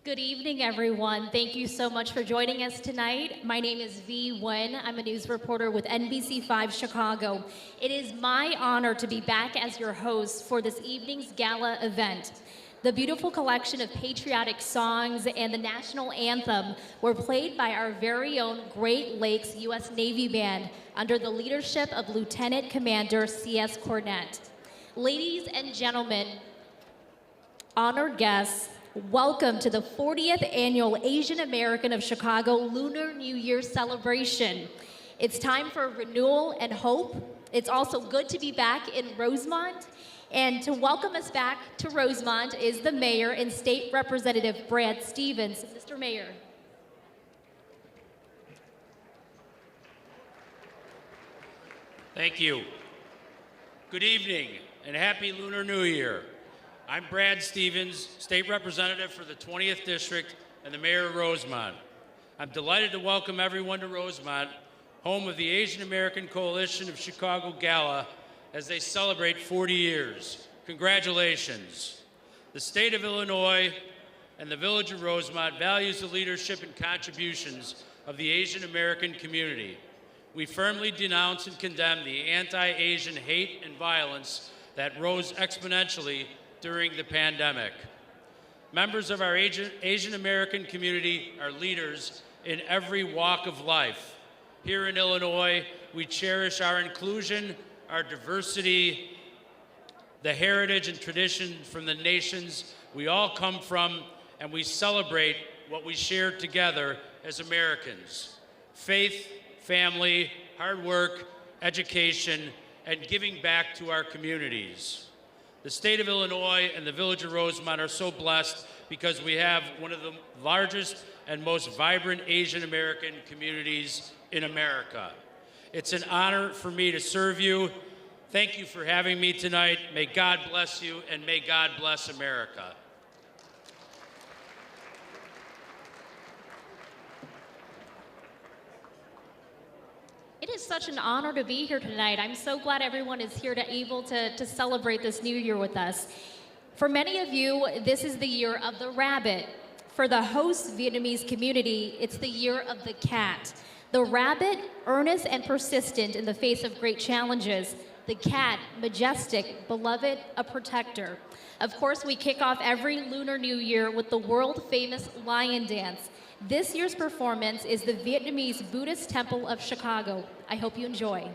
Good evening, everyone. Thank you so much for joining us tonight. My name is V. Wen. I'm a news reporter with NBC5 Chicago. It is my honor to be back as your host for this evening's gala event. The beautiful collection of patriotic songs and the national anthem were played by our very own Great Lakes U.S. Navy Band under the leadership of Lieutenant Commander C.S. Cornett. Ladies and gentlemen, honored guests, welcome to the 40th Annual Asian American of Chicago Lunar New Year celebration. It's time for renewal and hope. It's also good to be back in Rosemont. And to welcome us back to Rosemont is the Mayor and State Representative Brad Stevens. Mr. Mayor. Thank you. Good evening and Happy Lunar New Year. I'm Brad Stevens, State Representative for the 20th District and the Mayor of Rosemont. I'm delighted to welcome everyone to Rosemont, home of the Asian American Coalition of Chicago Gala, as they celebrate 40 years. Congratulations. The state of Illinois and the village of Rosemont values the leadership and contributions of the Asian American community. We firmly denounce and condemn the anti-Asian hate and violence that rose exponentially during the pandemic. Members of our Asian American community are leaders in every walk of life. Here in Illinois, we cherish our inclusion, our diversity, the heritage and tradition from the nations we all come from, and we celebrate what we share together as Americans: faith, family, hard work, education, and giving back to our communities. The state of Illinois and the village of Rosemont are so blessed because we have one of the largest and most vibrant Asian American communities in America. It's an honor for me to serve you. Thank you for having me tonight. May God bless you, and may God bless America. It is such an honor to be here tonight. I'm so glad everyone is here able to celebrate this new year with us. For many of you, this is the year of the rabbit. For the host Vietnamese community, it's the year of the cat. The rabbit, earnest and persistent in the face of great challenges. The cat, majestic, beloved, a protector. Of course, we kick off every Lunar New Year with the world-famous lion dance. This year's performance is the Vietnamese Buddhist Temple of Chicago. I hope you enjoy.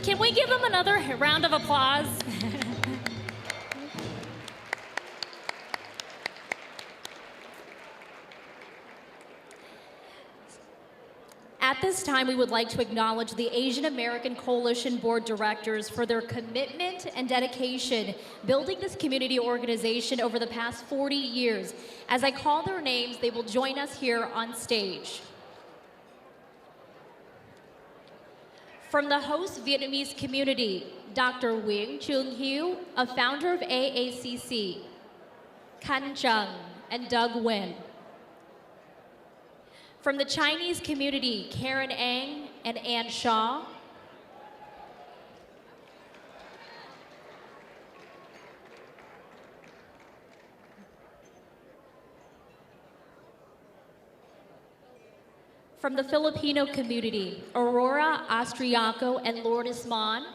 Can we give him another round of applause? At this time, we would like to acknowledge the Asian American Coalition Board Directors for their commitment and dedication building this community organization over the past 40 years. As I call their names, they will join us here on stage. From the host Vietnamese community, Dr. Nguyen Trung Hieu, a founder of AACC, Kan Chung and Doug Nguyen. From the Chinese community, Karen Ang and Ann Shaw. From the Filipino community, Aurora Austriaco and Lourdes Mon.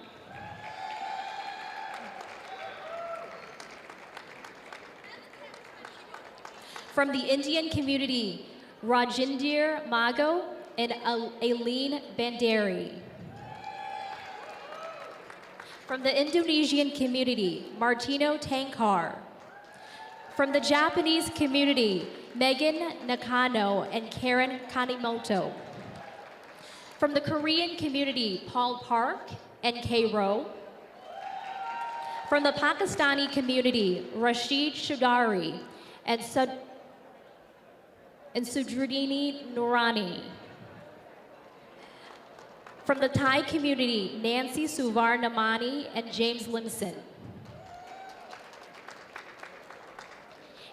From the Indian community, Rajindir Mago and Aileen Bandari. From the Indonesian community, Martino Tankar. From the Japanese community, Megan Nakano and Karen Kanimoto. From the Korean community, Paul Park and Kay Rowe. From the Pakistani community, Rashid Shudari and Sudrini Noorani. From the Thai community, Nancy Suvarnamani and James Limson.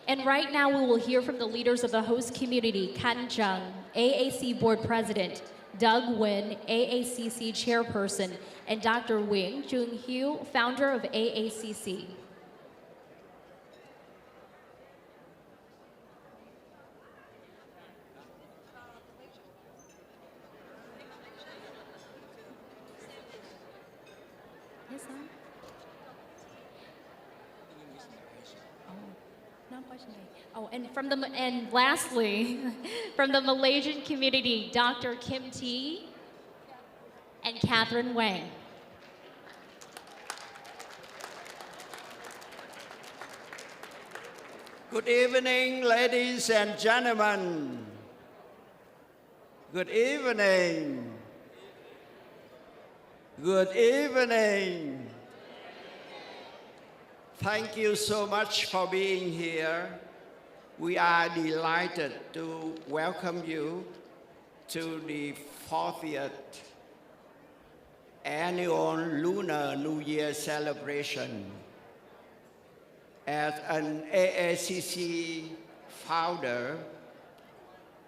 And right now we will hear from the leaders of the host community, Kan Chung, AAC Board President, Doug Nguyen, AACC Chairperson, and Dr. Nguyen Trung Hieu, founder of AACC. Yes, sir. No question. Oh, and lastly, from the Malaysian community, Dr. Kim T and Catherine Wang. Good evening, ladies and gentlemen. Good evening. Good evening. Thank you so much for being here. We are delighted to welcome you to the 40th annual Lunar New Year celebration. As an AACC founder,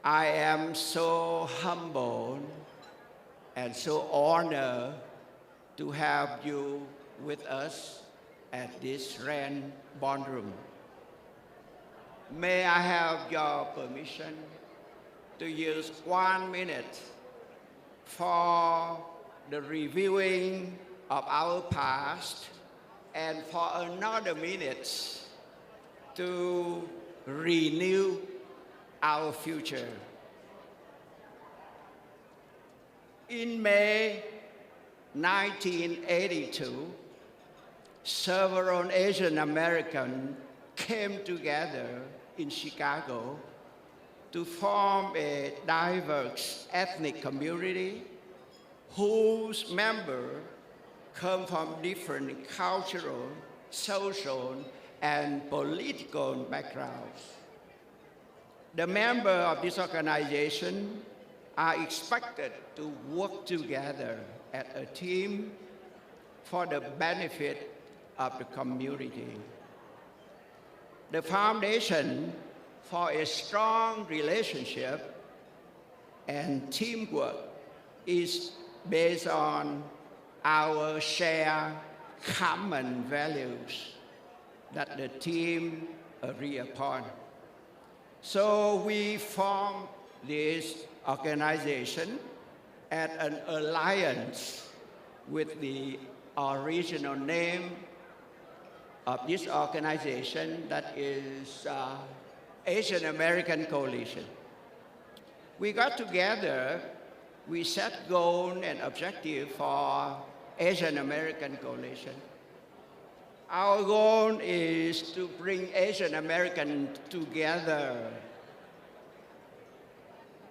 I am so humbled and so honored to have you with us at this grand ballroom. May I have your permission to use 1 minute for the reviewing of our past and for another minute to renew our future. In May 1982, several Asian Americans came together in Chicago to form a diverse ethnic community whose members come from different cultural, social, and political backgrounds. The members of this organization are expected to work together as a team for the benefit of the community. The foundation for a strong relationship and teamwork is based on our shared common values that the team agree upon. So we formed this organization as an alliance with the original name of this organization, that is Asian American Coalition. We got together, we set goals and objectives for Asian American Coalition. Our goal is to bring Asian Americans together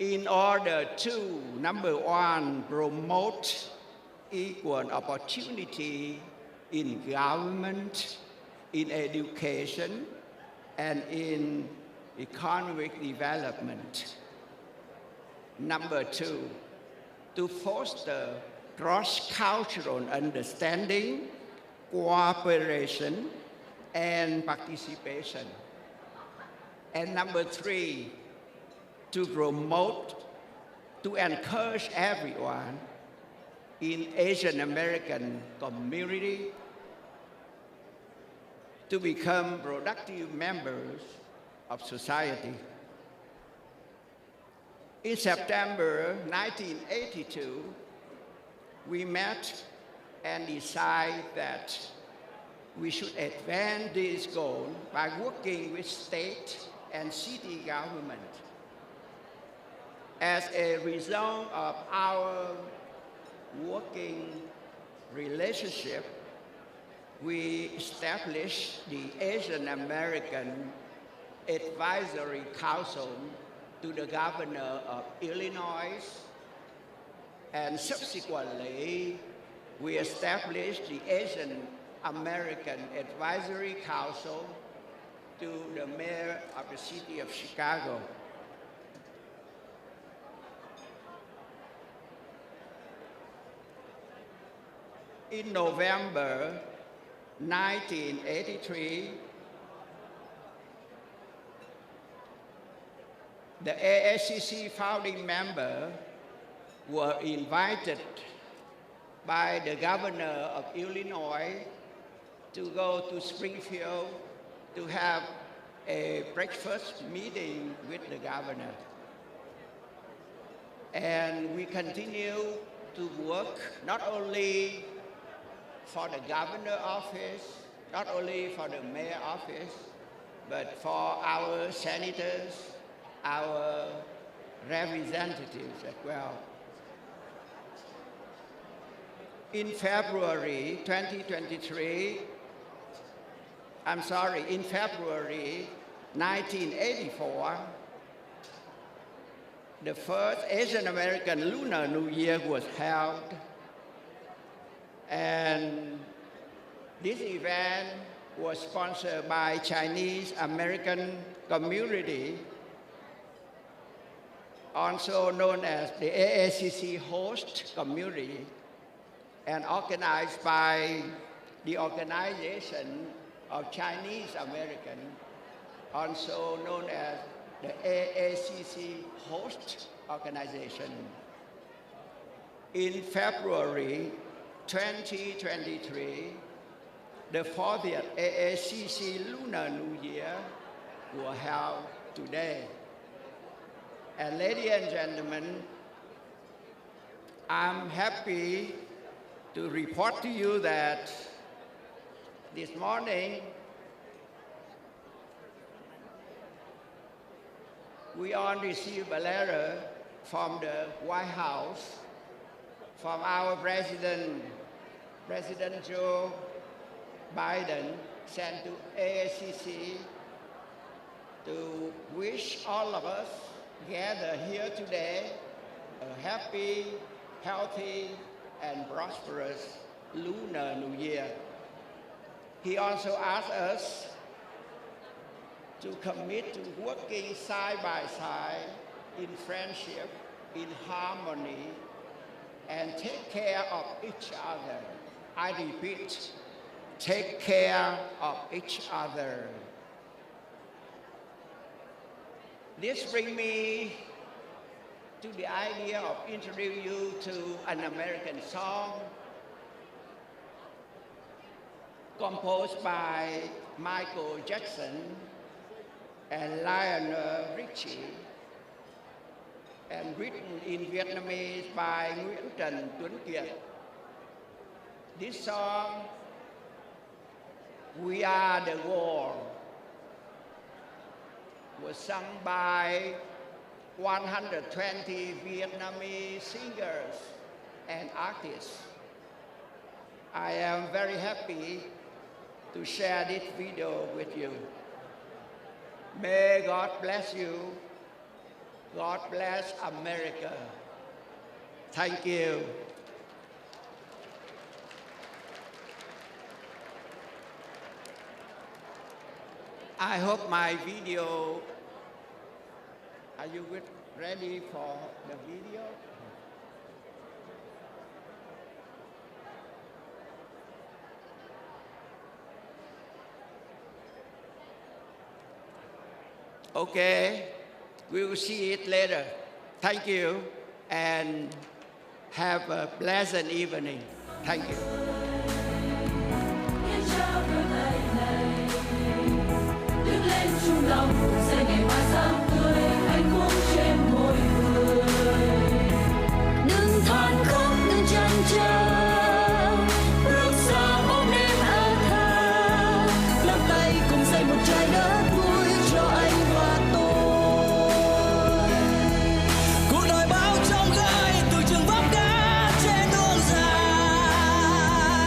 in order to, number one, promote equal opportunity in government, in education, and in economic development. Number two, to foster cross-cultural understanding, cooperation, and participation. And number three, to promote, to encourage everyone in Asian American community to become productive members of society. In September 1982, we met and decided that we should advance this goal by working with state and city government. As a result of our working relationship, we established the Asian American Advisory Council to the governor of Illinois, and subsequently, we established the Asian American Advisory Council to the mayor of the city of Chicago. In November 1983, the AACC founding members were invited by the governor of Illinois to go to Springfield to have a breakfast meeting with the governor. And we continue to work not only for the governor office, not only for the mayor office, but for our senators, our representatives as well. In February 1984, the first Asian American Lunar New Year was held. And this event was sponsored by Chinese American community, also known as the AACC host community, and organized by the Organization of Chinese American, also known as the AACC host organization. In February 2023, the 40th AACC Lunar New Year was held today. And ladies and gentlemen, I'm happy to report to you that this morning we all received a letter from the White House from our President, President Joe Biden, sent to AACC to wish all of us gathered here today a happy, healthy, and prosperous Lunar New Year. He also asked us to commit to working side by side in friendship, in harmony, and take care of each other. I repeat, take care of each other. This brings me to the idea of introducing you to an American song composed by Michael Jackson and Lionel Richie, and written in Vietnamese by Nguyễn Trần Tuấn Kiệt. This song, We Are the World, was sung by 120 Vietnamese singers and artists. I am very happy to share this video with you. May God bless you. God bless America. Thank you. I hope my video, are you ready for the video? Okay, we will see it later. Thank you and have a pleasant evening. Thank you. Chung lòng sẽ ngày hoa sáng tươi hạnh phúc trên môi người đừng than khóc đừng chăn trở bước xa bóng đêm áo thơ nắm tay cùng xây một trái đất vui cho anh và tôi cuộc đời bao trong gai từ trường vấp ngã trên đường dài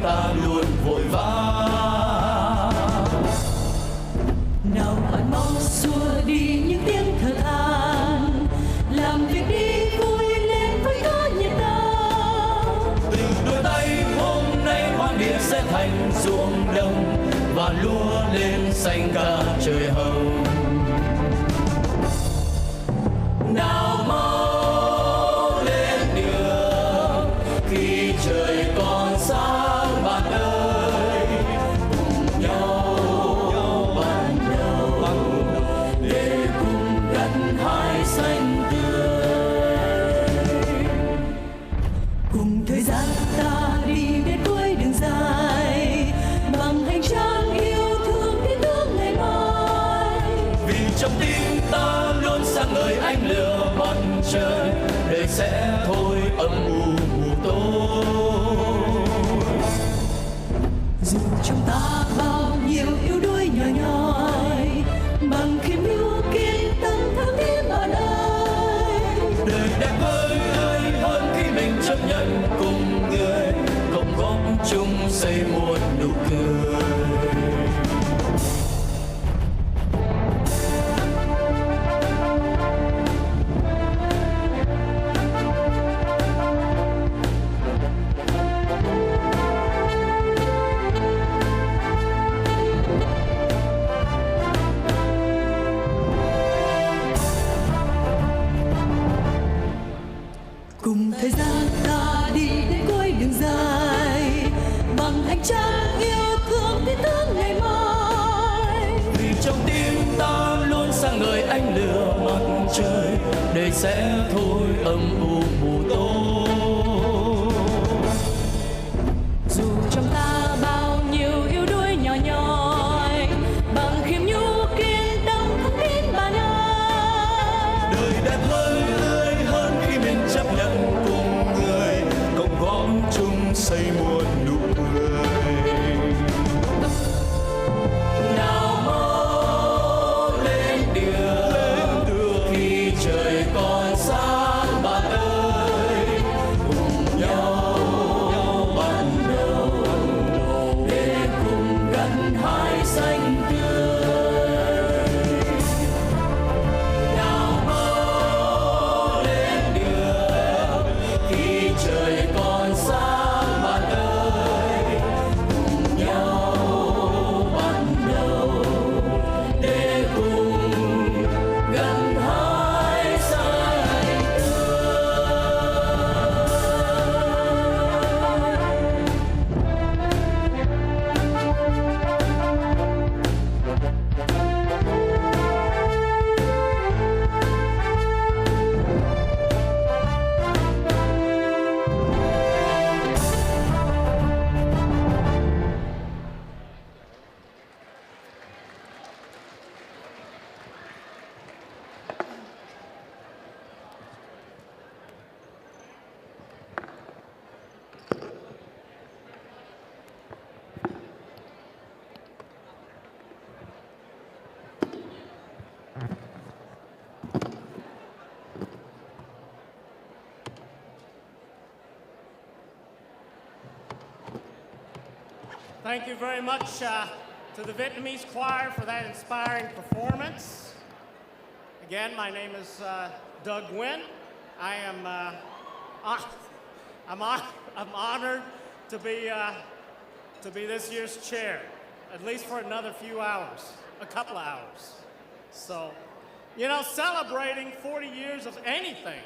ta luôn vội vã. Nào bạn mau xua đi những tiếng thở than, làm việc đi vui lên với có nhiệt tình. Từ đôi tay hôm nay hoang địa sẽ thành ruộng đồng và lúa lên xanh cả trời hồng. Nào mau lên đường khi trời còn sáng bạn ơi, cùng nhau bắt đầu để cùng gặt hái xanh tươi. Cùng thời gian ta đi đến cuối đường dài, bằng hành trang yêu thương đến tương ngày mai. Vì trong tim ta luôn sáng ngời ánh lửa mặt trời, đời sẽ thôi âm u mù tối. Dù trong ta bao nhiêu yếu đuối nhỏ nhoi, bằng khiêm nhu kiên tâm thao thiết bạn ơi. Đời đẹp hơn khi mình chấp nhận cùng người, cộng góp chung xây một nụ cười. Cùng thời gian ta đi đến cuối đường dài, bằng hành trang yêu thương đến tương ngày mai. Vì trong tim ta luôn sáng ngời ánh lửa mặt trời, đời sẽ thôi âm u mù tối. Dù trong ta bao nhiêu yếu đuối nhỏ nhoi, bằng khiêm nhu kiên tâm thắm tin bạn ơi. Đời đẹp hơn khi mình chấp nhận cùng người, cộng góp chung xây một nụ cười. Nào mau lên đường khi trời còn sáng bạn ơi, cùng nhau bắt đầu để cùng gặt hái xanh tươi. Nào mau lên đường khi trời còn sáng bạn ơi, cùng nhau bắt đầu để cùng gặt hái xanh tươi. Thank you very much to the Vietnamese choir for that inspiring performance. Again, my name is Doug Nguyen. I am I'm honored to be this year's chair, at least for another few hours, a couple of hours. So, you know, celebrating 40 years of anything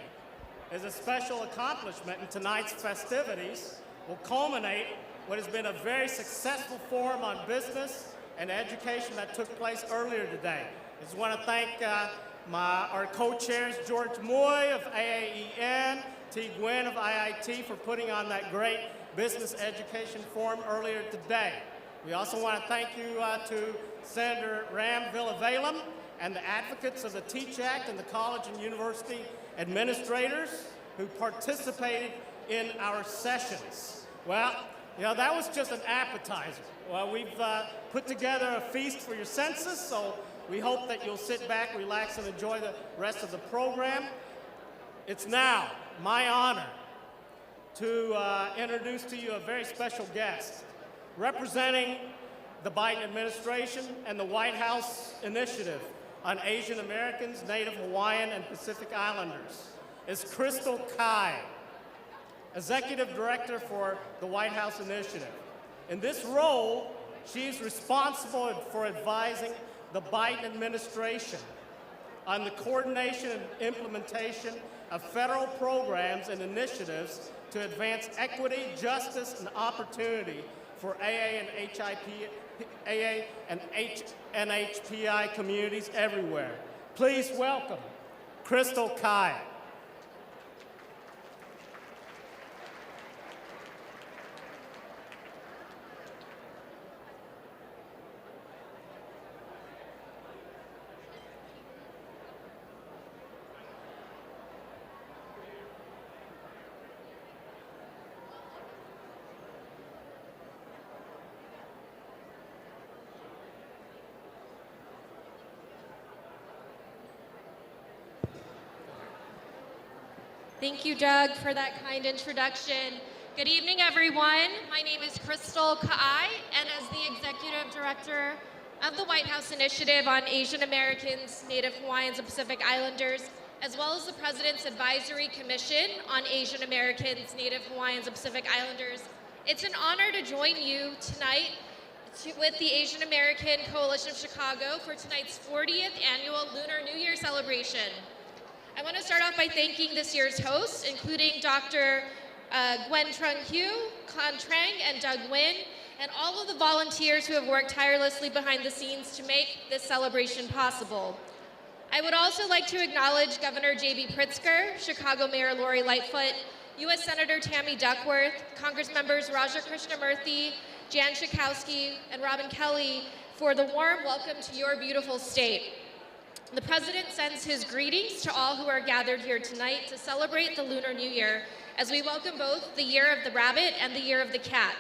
is a special accomplishment, and tonight's festivities will culminate what has been a very successful forum on business and education that took place earlier today. I just want to thank our co-chairs, George Moy of AAEN, T. Nguyen of IIT, for putting on that great business education forum earlier today. We also want to thank you to Senator Ram Villavelum and the advocates of the Teach Act and the college and university administrators who participated in our sessions. Well, you know, that was just an appetizer. Well, we've put together a feast for your senses, so we hope that you'll sit back, relax, and enjoy the rest of the program. It's now my honor to introduce to you a very special guest representing the Biden administration and the White House initiative on Asian Americans, Native Hawaiian, and Pacific Islanders. Is Crystal Kai, Executive Director for the White House Initiative. In this role, she is responsible for advising the Biden administration on the coordination and implementation of federal programs and initiatives to advance equity, justice, and opportunity for AA and NHPI communities everywhere. Please welcome Crystal Kai. Thank you, Doug, for that kind introduction. Good evening, everyone. My name is Crystal Kai, and as the Executive Director of the White House Initiative on Asian Americans, Native Hawaiians, and Pacific Islanders, as well as the President's Advisory Commission on Asian Americans, Native Hawaiians, and Pacific Islanders, it's an honor to join you tonight with the Asian American Coalition of Chicago for tonight's 40th annual Lunar New Year celebration. I want to start off by thanking this year's hosts, including Dr. Gwen Trung Hugh, Con Trang, and Doug Nguyen, and all of the volunteers who have worked tirelessly behind the scenes to make this celebration possible. I would also like to acknowledge Governor J.B. Pritzker, Chicago Mayor Lori Lightfoot, U.S. Senator Tammy Duckworth, Congressmembers Raja Krishnamurthy, Jan Schakowsky, and Robin Kelly for the warm welcome to your beautiful state. The President sends his greetings to all who are gathered here tonight to celebrate the Lunar New Year as we welcome both the Year of the Rabbit and the Year of the Cat.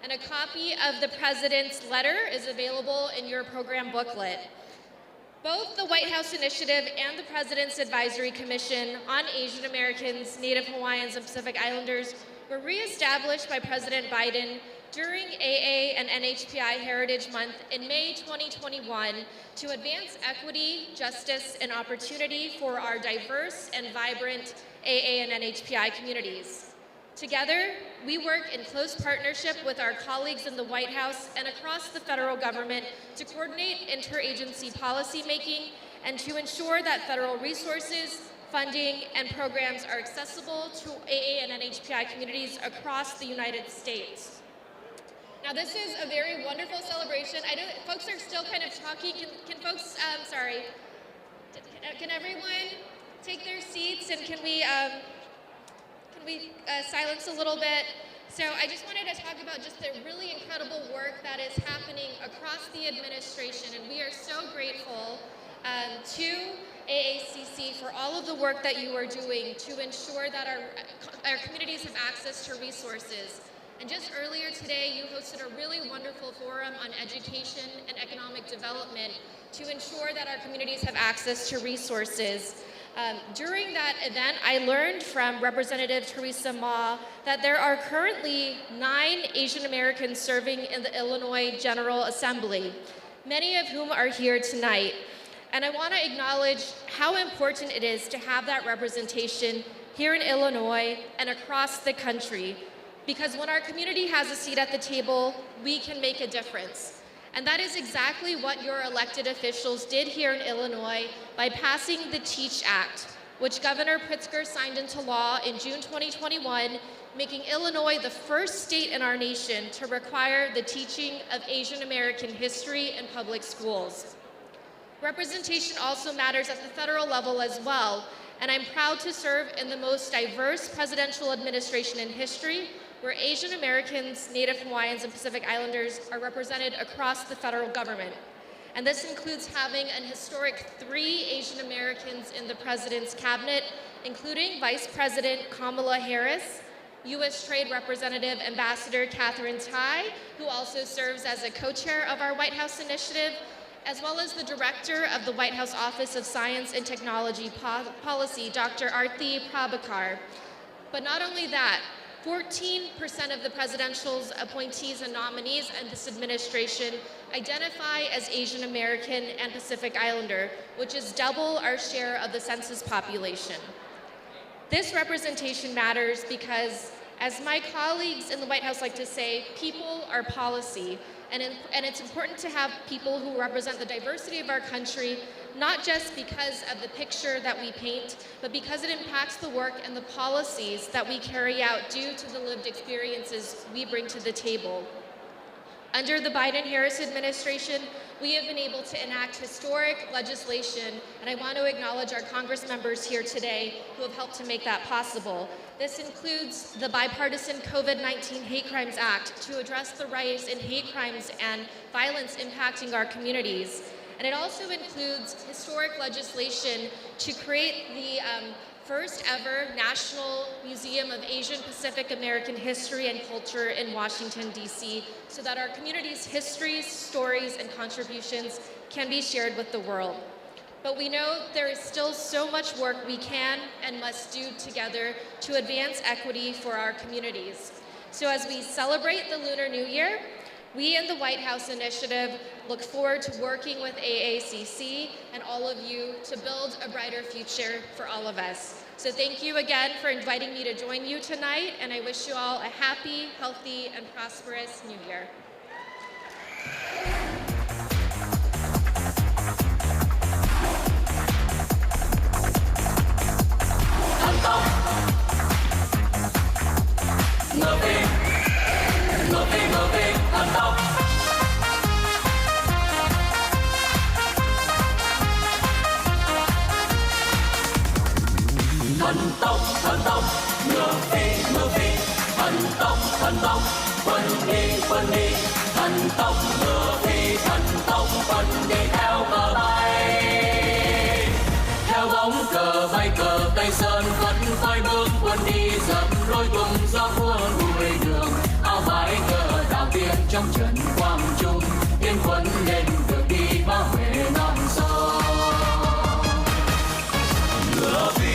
And a copy of the President's letter is available in your program booklet. Both the White House Initiative and the President's Advisory Commission on Asian Americans, Native Hawaiians, and Pacific Islanders were reestablished by President Biden during AA and NHPI Heritage Month in May 2021 to advance equity, justice, and opportunity for our diverse and vibrant AA and NHPI communities. Together, we work in close partnership with our colleagues in the White House and across the federal government to coordinate interagency policymaking and to ensure that federal resources, funding, and programs are accessible to AA and NHPI communities across the United States. Now, this is a very wonderful celebration. I know that folks are still kind of talking. Can folks, can everyone take their seats, and can we silence a little bit? So I just wanted to talk about just the really incredible work that is happening across the administration, and we are so grateful to AACC for all of the work that you are doing to ensure that our communities have access to resources. And just earlier today, you hosted a really wonderful forum on education and economic development to ensure that our communities have access to resources. During that event, I learned from Representative Teresa Ma that there are currently 9 Asian Americans serving in the Illinois General Assembly, many of whom are here tonight. And I want to acknowledge how important it is to have that representation here in Illinois and across the country. Because when our community has a seat at the table, we can make a difference. And that is exactly what your elected officials did here in Illinois by passing the TEACH Act, which Governor Pritzker signed into law in June 2021, making Illinois the first state in our nation to require the teaching of Asian American history in public schools. Representation also matters at the federal level as well, and I'm proud to serve in the most diverse presidential administration in history, where Asian Americans, Native Hawaiians, and Pacific Islanders are represented across the federal government. And this includes having an historic 3 Asian Americans in the President's cabinet, including Vice President Kamala Harris, U.S. Trade Representative Ambassador Catherine Tai, who also serves as a co-chair of our White House Initiative, as well as the Director of the White House Office of Science and Technology Policy, Dr. Arthi Prabhakar. But not only that, 14% of the presidential appointees and nominees in this administration identify as Asian American and Pacific Islander, which is double our share of the census population. This representation matters because, as my colleagues in the White House like to say, people are policy, and it's important to have people who represent the diversity of our country, not just because of the picture that we paint, but because it impacts the work and the policies that we carry out due to the lived experiences we bring to the table. Under the Biden-Harris administration, we have been able to enact historic legislation, and I want to acknowledge our Congress members here today who have helped to make that possible. This includes the bipartisan COVID-19 Hate Crimes Act to address the rise in hate crimes and violence impacting our communities. And it also includes historic legislation to create the first ever National Museum of Asian Pacific American History and Culture in Washington, D.C., so that our community's histories, stories, and contributions can be shared with the world. But we know there is still so much work we can and must do together to advance equity for our communities. So as we celebrate the Lunar New Year, we in the White House Initiative look forward to working with AACC and all of you to build a brighter future for all of us. So thank you again for inviting me to join you tonight, and I wish you all a happy, healthy, and prosperous New Year. Thần tốc, ngựa phi, thần tốc, quân đi, thần tốc, ngựa phi, thần tốc, quân đi theo cờ bay. Theo bóng cờ bay cờ Tây Sơn phất phới bước quân đi dập lối tung gió khua lùi đường. Áo vải cờ đào tiên trong trận quang trung, tiên quân lên đường đi bảo vệ non sông. Ngựa phi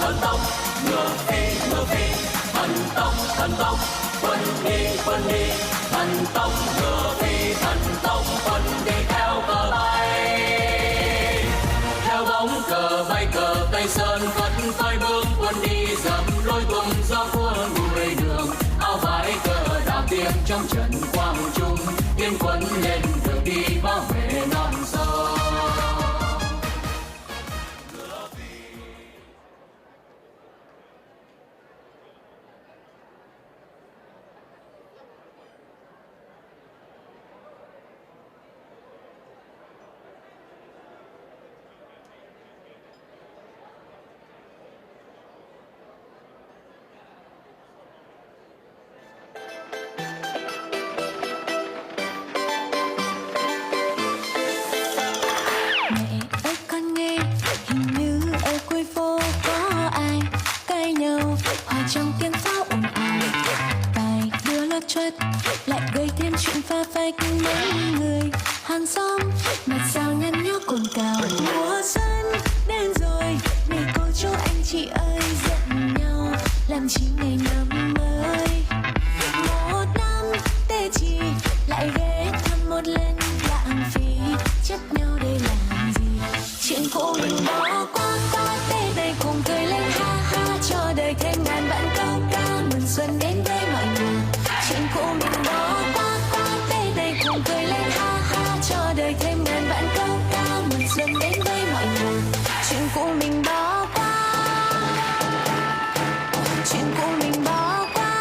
thần tốc, ngựa phi, thần tốc, quân đi, thần tốc, ngựa phi, thần tốc, quân đi theo cờ bay. Theo bóng cờ bay cờ Tây Sơn phất phới bước quân đi dập lối tung gió khua lùi đường. Áo vải cờ đào tiên trong trận quang trung, tiên quân lên đường đi bảo vệ non sông. Lại gây thêm chuyện pha phách mấy người hàng xóm mặt sao nhăn nhó cồn cào. Mùa xuân đến rồi này cô chú anh chị ơi, giận nhau làm chi ngày năm mới. Một năm tê chỉ lại ghé thăm một lần lãng phí. chuyện cũ mình bỏ qua.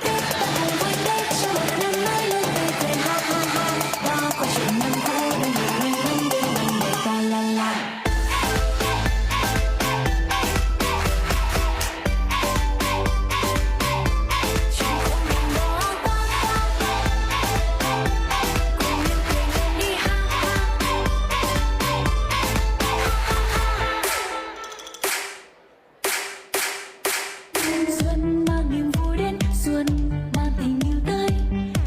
Tết ta cùng vui Tết cho một năm mới lên tươi cười ha ha ha. Đó có chuyện năm cũ đang được mình đi mình để ta la la. Xuân mang niềm vui đến, xuân mang tình yêu tới,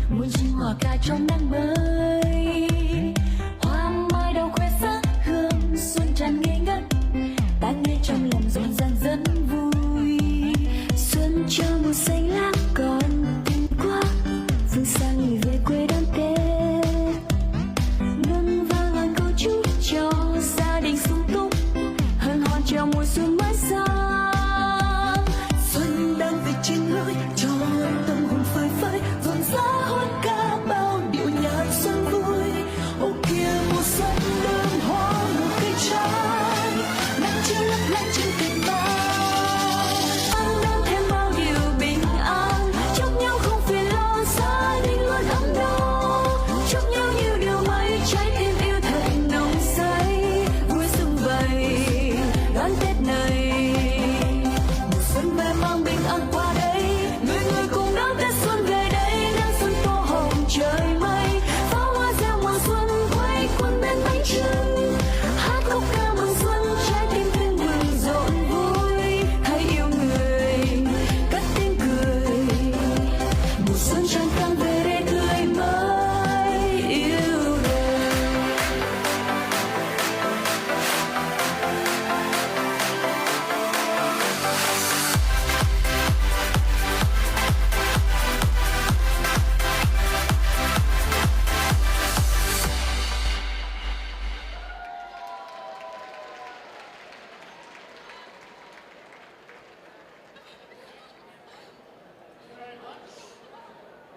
muôn chim hòa ca trong nắng mới. Hoa mai đầu khoe sắc hương xuân tràn ngây ngất, ta nghe trong lòng rộn ràng rất vui. Xuân cho màu xanh lá còn tình quá, phương xa người về quê đón Tết. Ngân vang lời câu chúc cho gia đình sung túc, hân hoan chào mùa xuân mới sang. Xuân đang về trên lối cho tâm hồn phơi phới, vườn giá hót ca bao điệu nhạc xuân vui. Ô kia mùa xuân đơm hoa nụ cây trái, nắng chiều lấp lánh trên cành bao. Xuân đang thêm bao điều bình an, chúc nhau không phiền lo, gia đình luôn ấm no. Chúc nhau nhiều điều may, trái tim yêu thật nồng say, vui sum vầy đón Tết này. Mùa xuân về mang bình an qua đây, người người cùng đón Tết xuân về đây. Nắng xuân tô hồng trời mây, pháo hoa reo mừng xuân quay quần bên bánh trưng. Hát khúc ca mừng xuân, trái tim thêm mừng rộn vui. Hãy yêu người, cất tiếng cười. Mùa xuân tràn tăng về đây tươi mới yêu đời.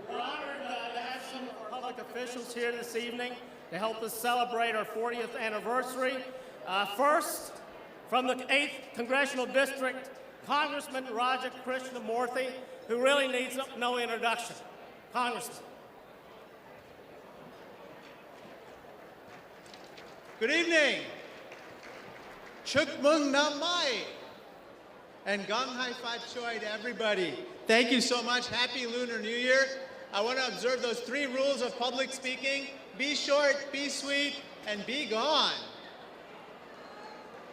We're honored to have some of our public officials here this evening to help us celebrate our 40th anniversary. First, from the 8th Congressional District, Congressman Raja Krishnamurthy, who really needs no introduction. Congressman. Good evening. Chuk Mung Nam Mai. And Gong Hai Fat Choi to everybody. Thank you so much. Happy Lunar New Year. I want to observe those 3 rules of public speaking. Be short, be sweet, and be gone.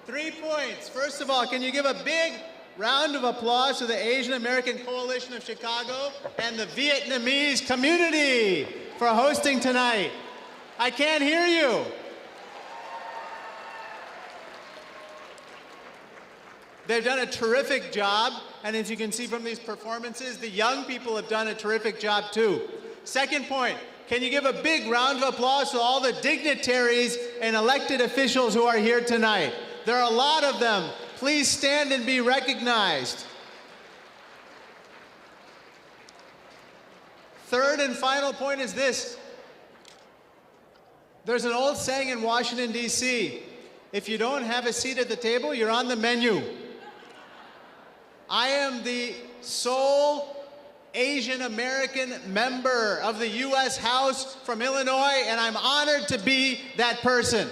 3 points. First of all, can you give a big round of applause to the Asian American Coalition of Chicago and the Vietnamese community for hosting tonight? I can't hear you. They've done a terrific job, and as you can see from these performances, the young people have done a terrific job too. Second point, can you give a big round of applause to all the dignitaries and elected officials who are here tonight? There are a lot of them. Please stand and be recognized. Third and final point is this. There's an old saying in Washington, D.C., if you don't have a seat at the table, you're on the menu. I am the sole Asian American member of the U.S. House from Illinois, and I'm honored to be that person.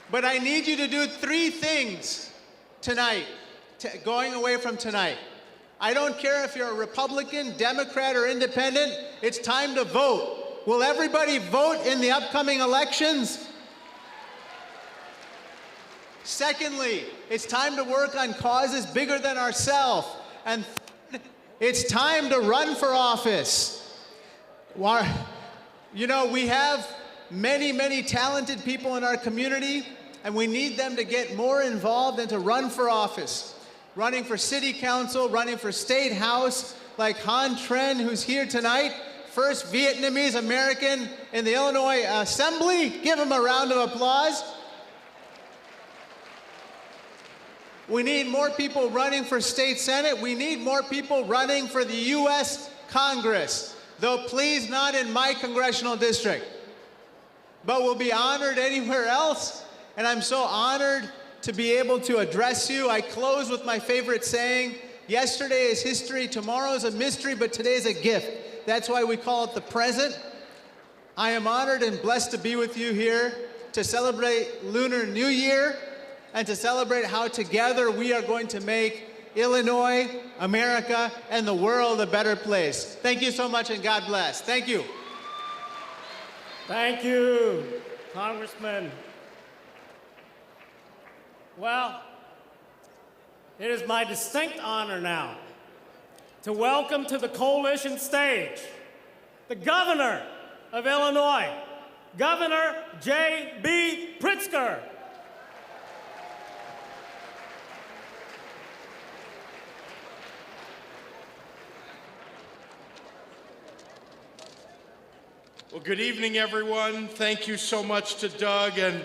But I need you to do 3 things tonight, going away from tonight. I don't care if you're a Republican, Democrat, or Independent, it's time to vote. Will everybody vote in the upcoming elections? Secondly, it's time to work on causes bigger than ourselves. And it's time to run for office. You know, we have many, many talented people in our community, and we need them to get more involved and to run for office. Running for city council, running for state house, like Han Tren, who's here tonight, first Vietnamese American in the Illinois Assembly. Give him a round of applause. We need more people running for state senate. We need more people running for the U.S. Congress, though please not in my congressional district. But we'll be honored anywhere else. And I'm so honored to be able to address you. I close with my favorite saying, yesterday is history, tomorrow is a mystery, but today is a gift. That's why we call it the present. I am honored and blessed to be with you here to celebrate Lunar New Year and to celebrate how together we are going to make Illinois, America, and the world a better place. Thank you so much and God bless. Thank you. Thank you, Congressman. Well, it is my distinct honor now to welcome to the coalition stage the governor of Illinois, Governor J.B. Pritzker. Well, good evening, everyone. Thank you so much to Doug, and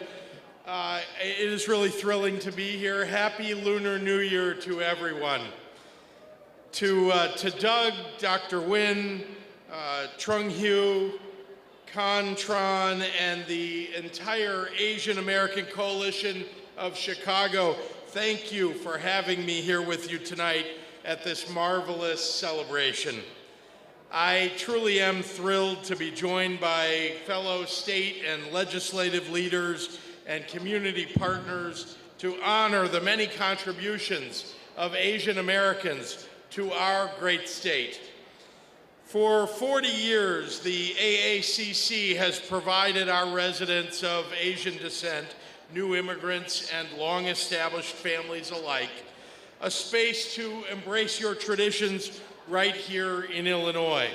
it is really thrilling to be here. Happy Lunar New Year to everyone. To Doug, Dr. Nguyen, Trung Hugh, Con Tron, and the entire Asian American Coalition of Chicago, thank you for having me here with you tonight at this marvelous celebration. I truly am thrilled to be joined by fellow state and legislative leaders and community partners to honor the many contributions of Asian Americans to our great state. For 40 years, the AACC has provided our residents of Asian descent, new immigrants, and long-established families alike a space to embrace your traditions right here in Illinois.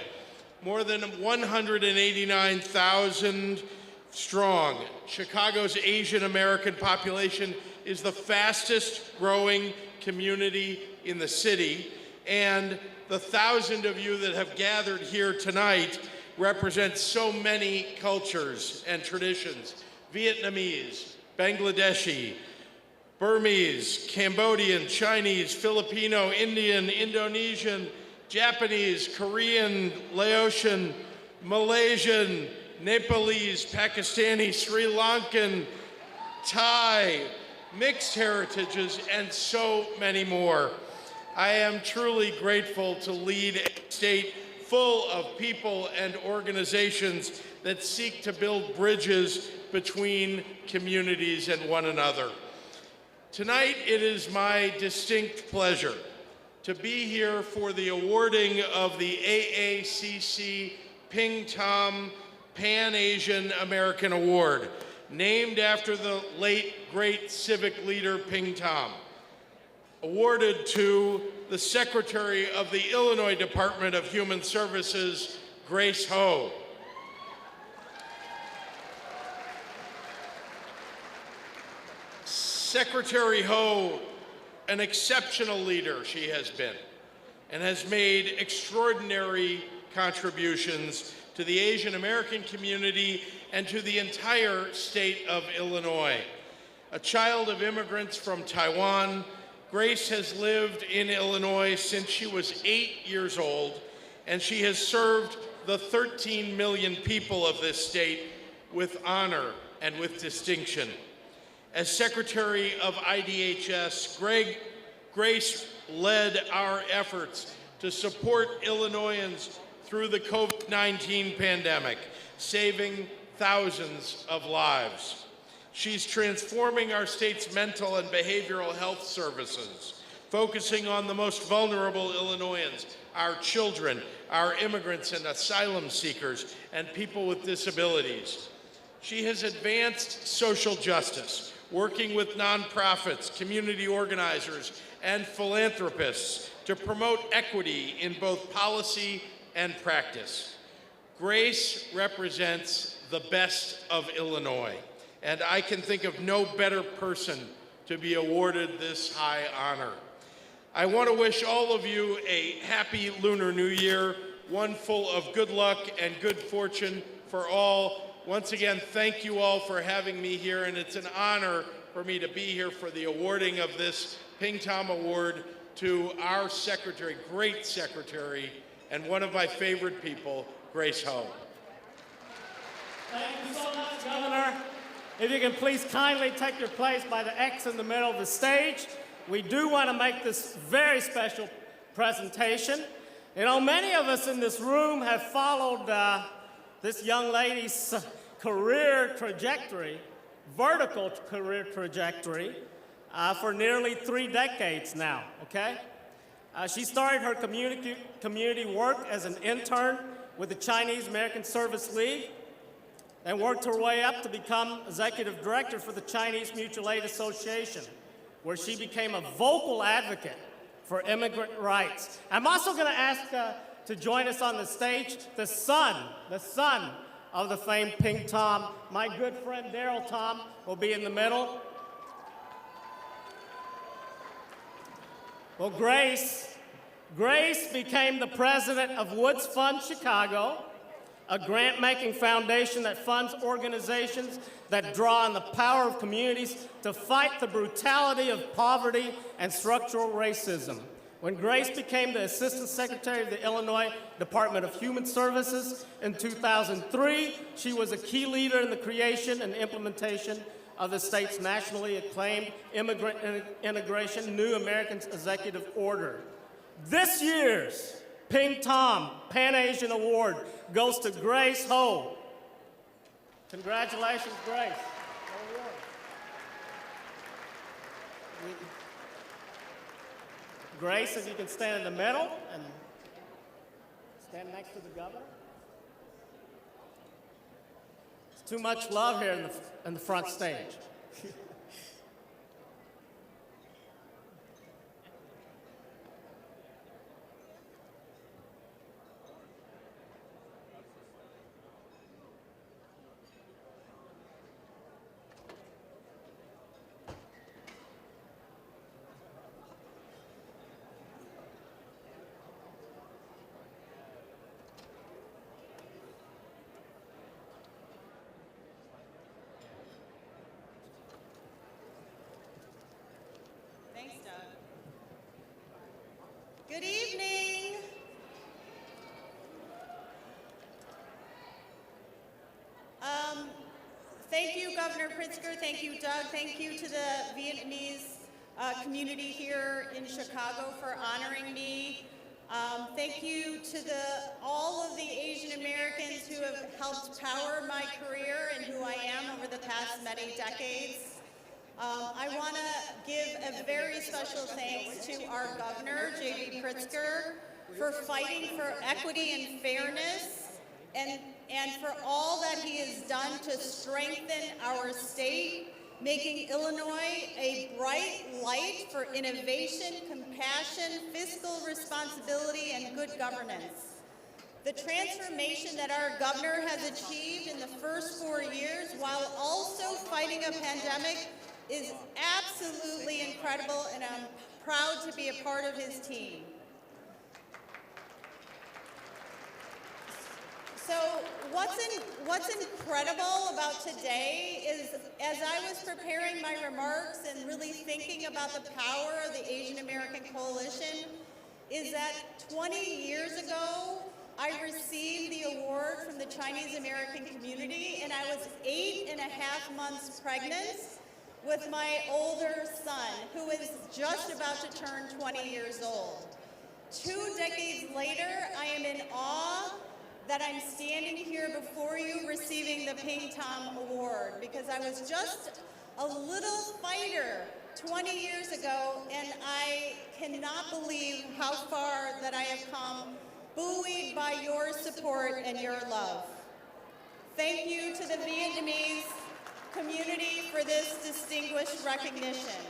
More than 189,000 strong, Chicago's Asian American population is the fastest growing community in the city, and the 1,000 of you that have gathered here tonight represent so many cultures and traditions: Vietnamese, Bangladeshi, Burmese, Cambodian, Chinese, Filipino, Indian, Indonesian, Japanese, Korean, Laotian, Malaysian, Nepalese, Pakistani, Sri Lankan, Thai, mixed heritages, and so many more. I am truly grateful to lead a state full of people and organizations that seek to build bridges between communities and one another. Tonight, it is my distinct pleasure to be here for the awarding of the AACC Ping Tom Pan-Asian American Award, named after the late great civic leader Ping Tom, awarded to the Secretary of the Illinois Department of Human Services, Grace Ho. Secretary Ho, an exceptional leader she has been, and has made extraordinary contributions to the Asian American community and to the entire state of Illinois. A child of immigrants from Taiwan, Grace has lived in Illinois since she was 8 years old, and she has served the 13 million people of this state with honor and with distinction. As Secretary of IDHS, Grace led our efforts to support Illinoisans through the COVID-19 pandemic, saving thousands of lives. She's transforming our state's mental and behavioral health services, focusing on the most vulnerable Illinoisans, our children, our immigrants and asylum seekers, and people with disabilities. She has advanced social justice, working with nonprofits, community organizers, and philanthropists to promote equity in both policy and practice. Grace represents the best of Illinois, and I can think of no better person to be awarded this high honor. I want to wish all of you a happy Lunar New Year, one full of good luck and good fortune for all. Once again, thank you all for having me here, and it's an honor for me to be here for the awarding of this Ping Tom Award to our secretary, great secretary, and one of my favorite people, Grace Ho. Thank you so much, Governor. if you can please kindly take your place by the X in the middle of the stage. We do want to make this very special presentation. You know, many of us in this room have followed this young lady's career trajectory, vertical career trajectory, for nearly 3 decades now, okay? She started her community work as an intern with the Chinese American Service League and worked her way up to become executive director for the Chinese Mutual Aid Association, where she became a vocal advocate for immigrant rights. I'm also going to ask to join us on the stage the son of the famed Pink Tom. My good friend Daryl Tom will be in the middle. Well, Grace became the president of Woods Fund Chicago, a grant-making foundation that funds organizations that draw on the power of communities to fight the brutality of poverty and structural racism. When Grace became the Assistant Secretary of the Illinois Department of Human Services in 2003, she was a key leader in the creation and implementation of the state's nationally acclaimed Immigrant Integration New Americans Executive Order. This year's Pink Tom Pan-Asian Award goes to Grace Ho. Congratulations, Grace. Grace, if you can stand in the middle and stand next to the governor. There's too much love here in the front stage. Thanks, Doug. Good evening. Thank you, Governor Pritzker. Thank you, Doug. Thank you to the Vietnamese community here in Chicago for honoring me. Thank you to all of the Asian Americans who have helped power my career and who I am over the past many decades. I want to give a very special thanks to our governor, J.B. Pritzker, for fighting for equity and fairness and for all that he has done to strengthen our state, making Illinois a bright light for innovation, compassion, fiscal responsibility, and good governance. The transformation that our governor has achieved in the first 4 years while also fighting a pandemic is absolutely incredible, and I'm proud to be a part of his team. So what's incredible about today is, as I was preparing my remarks and really thinking about the power of the Asian American Coalition, is that 20 years ago, I received the award from the Chinese American community, and I was 8.5 months pregnant with my older son, who is just about to turn 20 years old. 2 decades later, I am in awe that I'm standing here before you receiving the Pink Tom Award, because I was just a little fighter 20 years ago, and I cannot believe how far that I have come, buoyed by your support and your love. Thank you to the Vietnamese community for this distinguished recognition.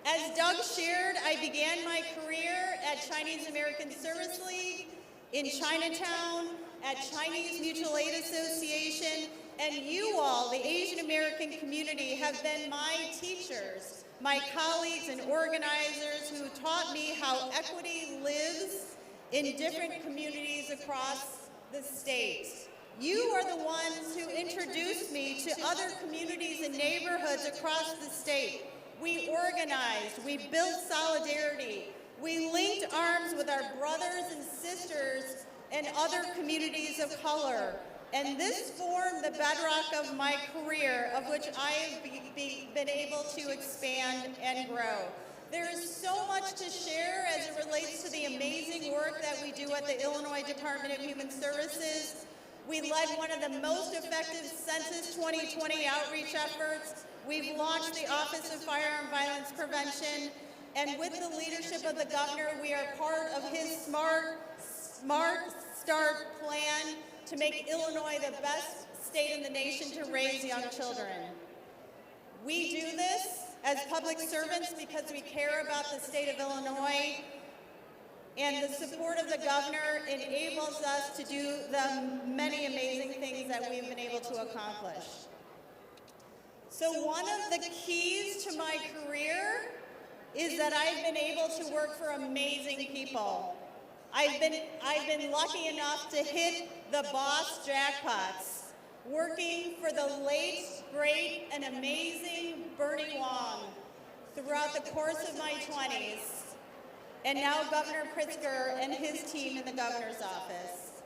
As Doug shared, I began my career at Chinese American Service League, in Chinatown, at Chinese Mutual Aid Association, and you all, the Asian American community, have been my teachers, my colleagues and organizers who taught me how equity lives in different communities across the state. You are the ones who introduced me to other communities and neighborhoods across the state. We organized, we built solidarity, we linked arms with our brothers and sisters and other communities of color. And this formed the bedrock of my career, of which I have been able to expand and grow. There is so much to share as it relates to the amazing work that we do at the Illinois Department of Human Services. We led one of the most effective Census 2020 outreach efforts. We've launched the Office of Firearm Violence Prevention, and with the leadership of the governor, we are part of his Smart Start plan to make Illinois the best state in the nation to raise young children. We do this as public servants because we care about the state of Illinois, and the support of the governor enables us to do the many amazing things that we've been able to accomplish. So one of the keys to my career is that I've been able to work for amazing people. I've been lucky enough to hit the boss jackpots, working for the late, great, and amazing Bernie Wong throughout the course of my 20s, and now Governor Pritzker and his team in the governor's office.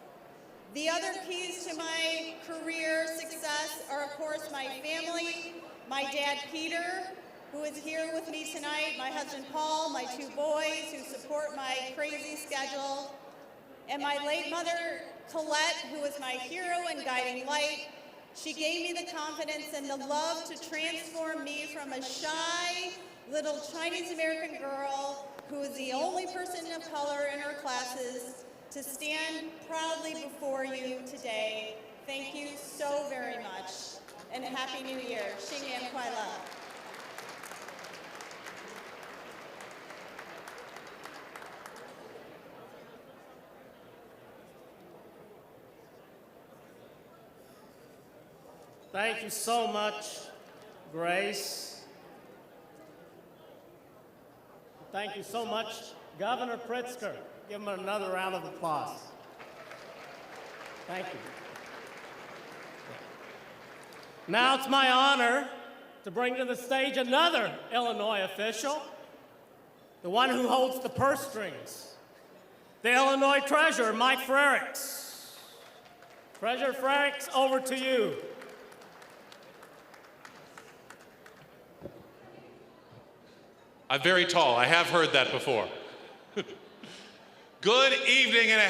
The other keys to my career success are, of course, my family, my dad, Peter, who is here with me tonight, my husband, Paul, my two boys who support my crazy schedule, and my late mother, Colette, who was my hero and guiding light. She gave me the confidence and the love to transform me from a shy little Chinese-American girl who was the only person of color in her classes to stand proudly before you today. Thank you so very much, and Happy New Year. Xing Yan Kuai Le. Thank you so much, Grace. Thank you so much, Governor Pritzker. Give him another round of applause. Thank you. Now it's my honor to bring to the stage another Illinois official, the one who holds the purse strings, the Illinois Treasurer, Mike Frericks. Treasurer Frericks, over to you. I'm very tall. I have heard that before. Good evening and a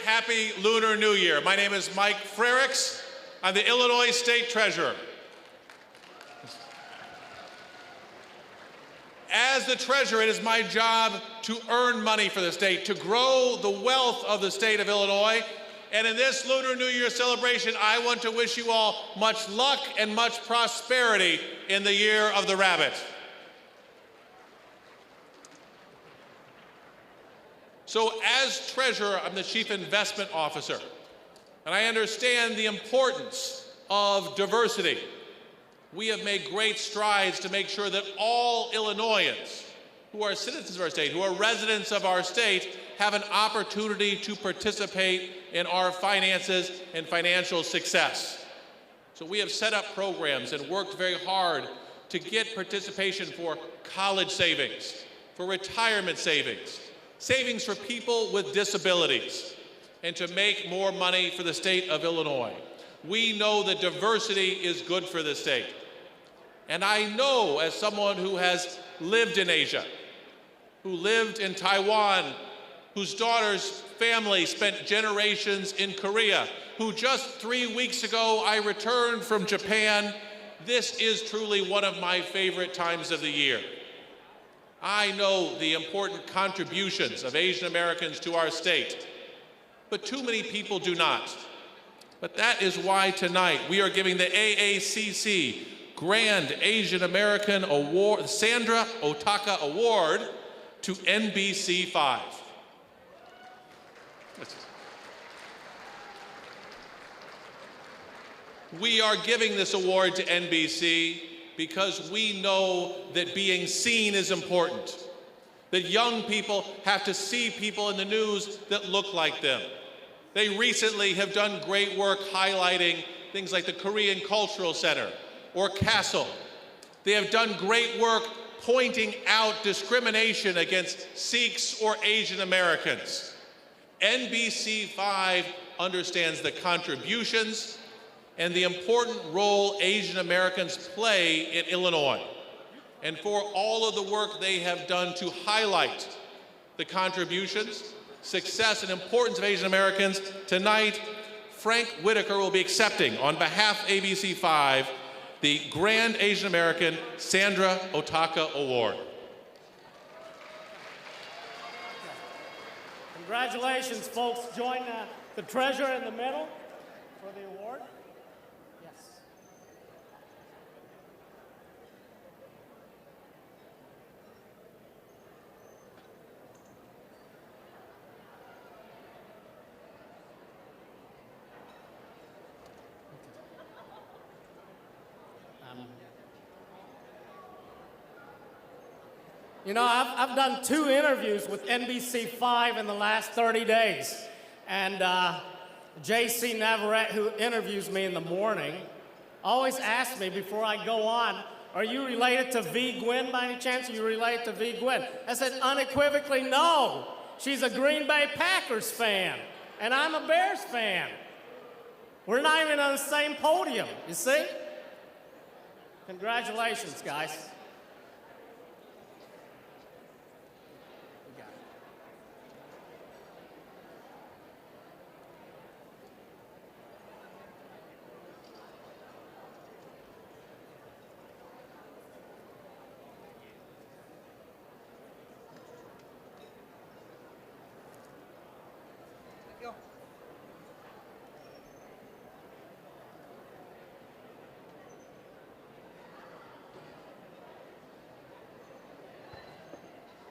happy Lunar New Year. My name is Mike Frericks. I'm the Illinois State Treasurer. As the Treasurer, it is my job to earn money for the state, to grow the wealth of the state of Illinois. And in this Lunar New Year celebration, I want to wish you all much luck and much prosperity in the year of the rabbit. So as treasurer, I'm the chief investment officer, and I understand the importance of diversity. We have made great strides to make sure that all Illinoisans who are citizens of our state, who are residents of our state, have an opportunity to participate in our finances and financial success. So we have set up programs and worked very hard to get participation for college savings, for retirement savings, savings for people with disabilities, and to make more money for the state of Illinois. We know that diversity is good for the state. And I know, as someone who has lived in Asia, who lived in Taiwan, whose daughter's family spent generations in Korea, who just 3 weeks ago I returned from Japan, this is truly one of my favorite times of the year. I know the important contributions of Asian Americans to our state, but too many people do not. But that is why tonight we are giving the AACC Grand Asian American Award, Sandra Otaka Award, to NBC5. We are giving this award to NBC because we know that being seen is important, that young people have to see people in the news that look like them. They recently have done great work highlighting things like the Korean Cultural Center or Castle. They have done great work pointing out discrimination against Sikhs or Asian Americans. NBC5 understands the contributions and the important role Asian Americans play in Illinois, and for all of the work they have done to highlight the contributions, success, and importance of Asian Americans. Tonight, Frank Whitaker will be accepting, on behalf of ABC5, the Grand Asian American Sandra Otaka Award. Congratulations, folks. Join the treasurer in the middle for the award. Yes. You know, I've done 2 interviews with NBC5 in the last 30 days. And J.C. Navarrete, who interviews me in the morning, always asks me before I go on, are you related to V. Gwynn by any chance? Are you related to V. Gwynn? I said unequivocally no. She's a Green Bay Packers fan, and I'm a Bears fan. We're not even on the same podium, you see? Congratulations, guys.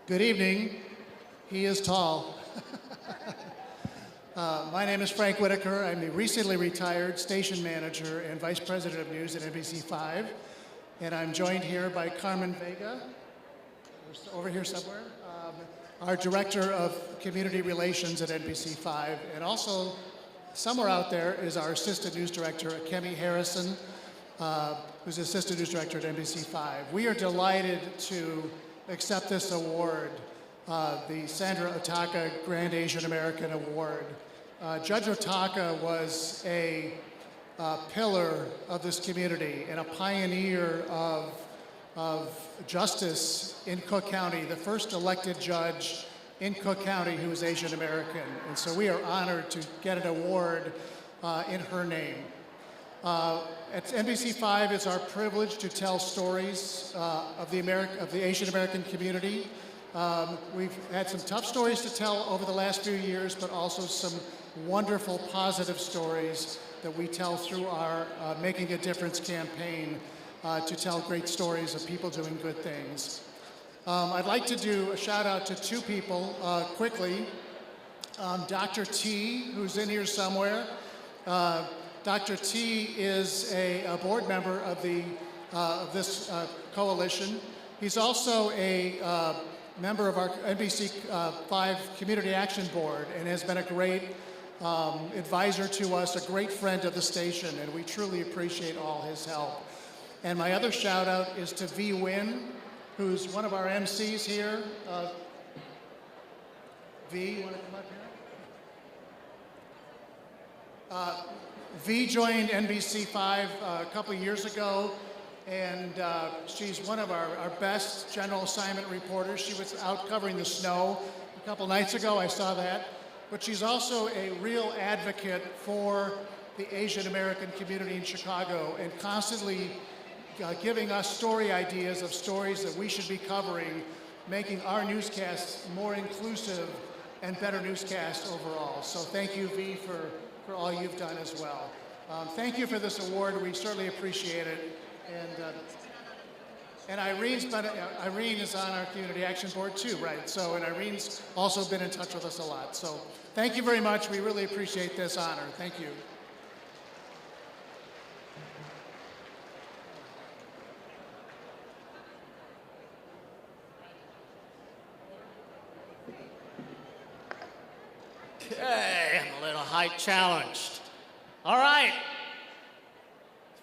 Good evening. He is tall. My name is Frank Whitaker. I'm the recently retired station manager and vice president of news at NBC5. And I'm joined here by Carmen Vega, over here somewhere, our director of community relations at NBC5. And also, somewhere out there is our assistant news director, Kemi Harrison, who's assistant news director at NBC5. We are delighted to accept this award, the Sandra Otaka Grand Asian American Award. Judge Otaka was a pillar of this community and a pioneer of justice in Cook County, the first elected judge in Cook County who is Asian American. And so we are honored to get an award in her name. At NBC5, it's our privilege to tell stories of the Asian American community. We've had some tough stories to tell over the last few years, but also some wonderful, positive stories that we tell through our Making a Difference campaign to tell great stories of people doing good things. I'd like to do a shout out to 2 people quickly. Dr. T, who's in here somewhere. Dr. T is a board member of this coalition. He's also a member of our NBC5 Community Action Board and has been a great advisor to us, a great friend of the station, and we truly appreciate all his help. And my other shout out is to V. Wynn, who's one of our MCs here. V, you want to come up here? V joined NBC5 a couple years ago, and she's one of our best general assignment reporters. She was out covering the snow a couple nights ago, I saw that. But she's also a real advocate for the Asian American community in Chicago and constantly giving us story ideas of stories that we should be covering, making our newscasts more inclusive and better newscasts overall. So thank you, V, for all you've done as well. Thank you for this award. We certainly appreciate it. And Irene is on our Community Action Board too, right? So, and Irene's also been in touch with us a lot. So thank you very much. We really appreciate this honor. Thank you. Okay, I'm a little height challenged. All right.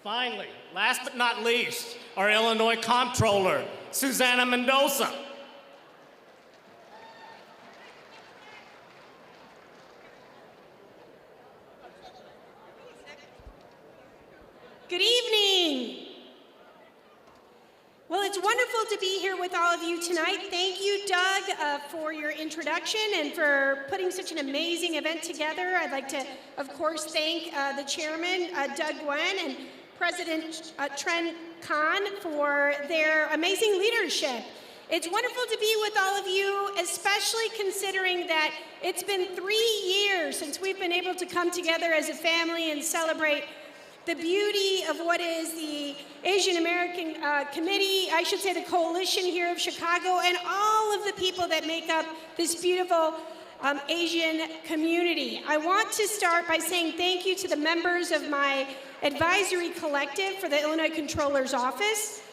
Finally, last but not least, our Illinois Comptroller, Susanna Mendoza. it's wonderful to be here with all of you tonight. Thank you, Doug, for your introduction and for putting such an amazing event together. I'd like to, of course, thank the chairman, Doug Gwen, and President Tren Khan for their amazing leadership. It's wonderful to be with all of you, especially considering that it's been 3 years since we've been able to come together as a family and celebrate the beauty of what is the Asian American Committee, I should say the coalition here of Chicago, and all of the people that make up this beautiful Asian community. I want to start by saying thank you to the members of my advisory collective for the Illinois Controller's Office.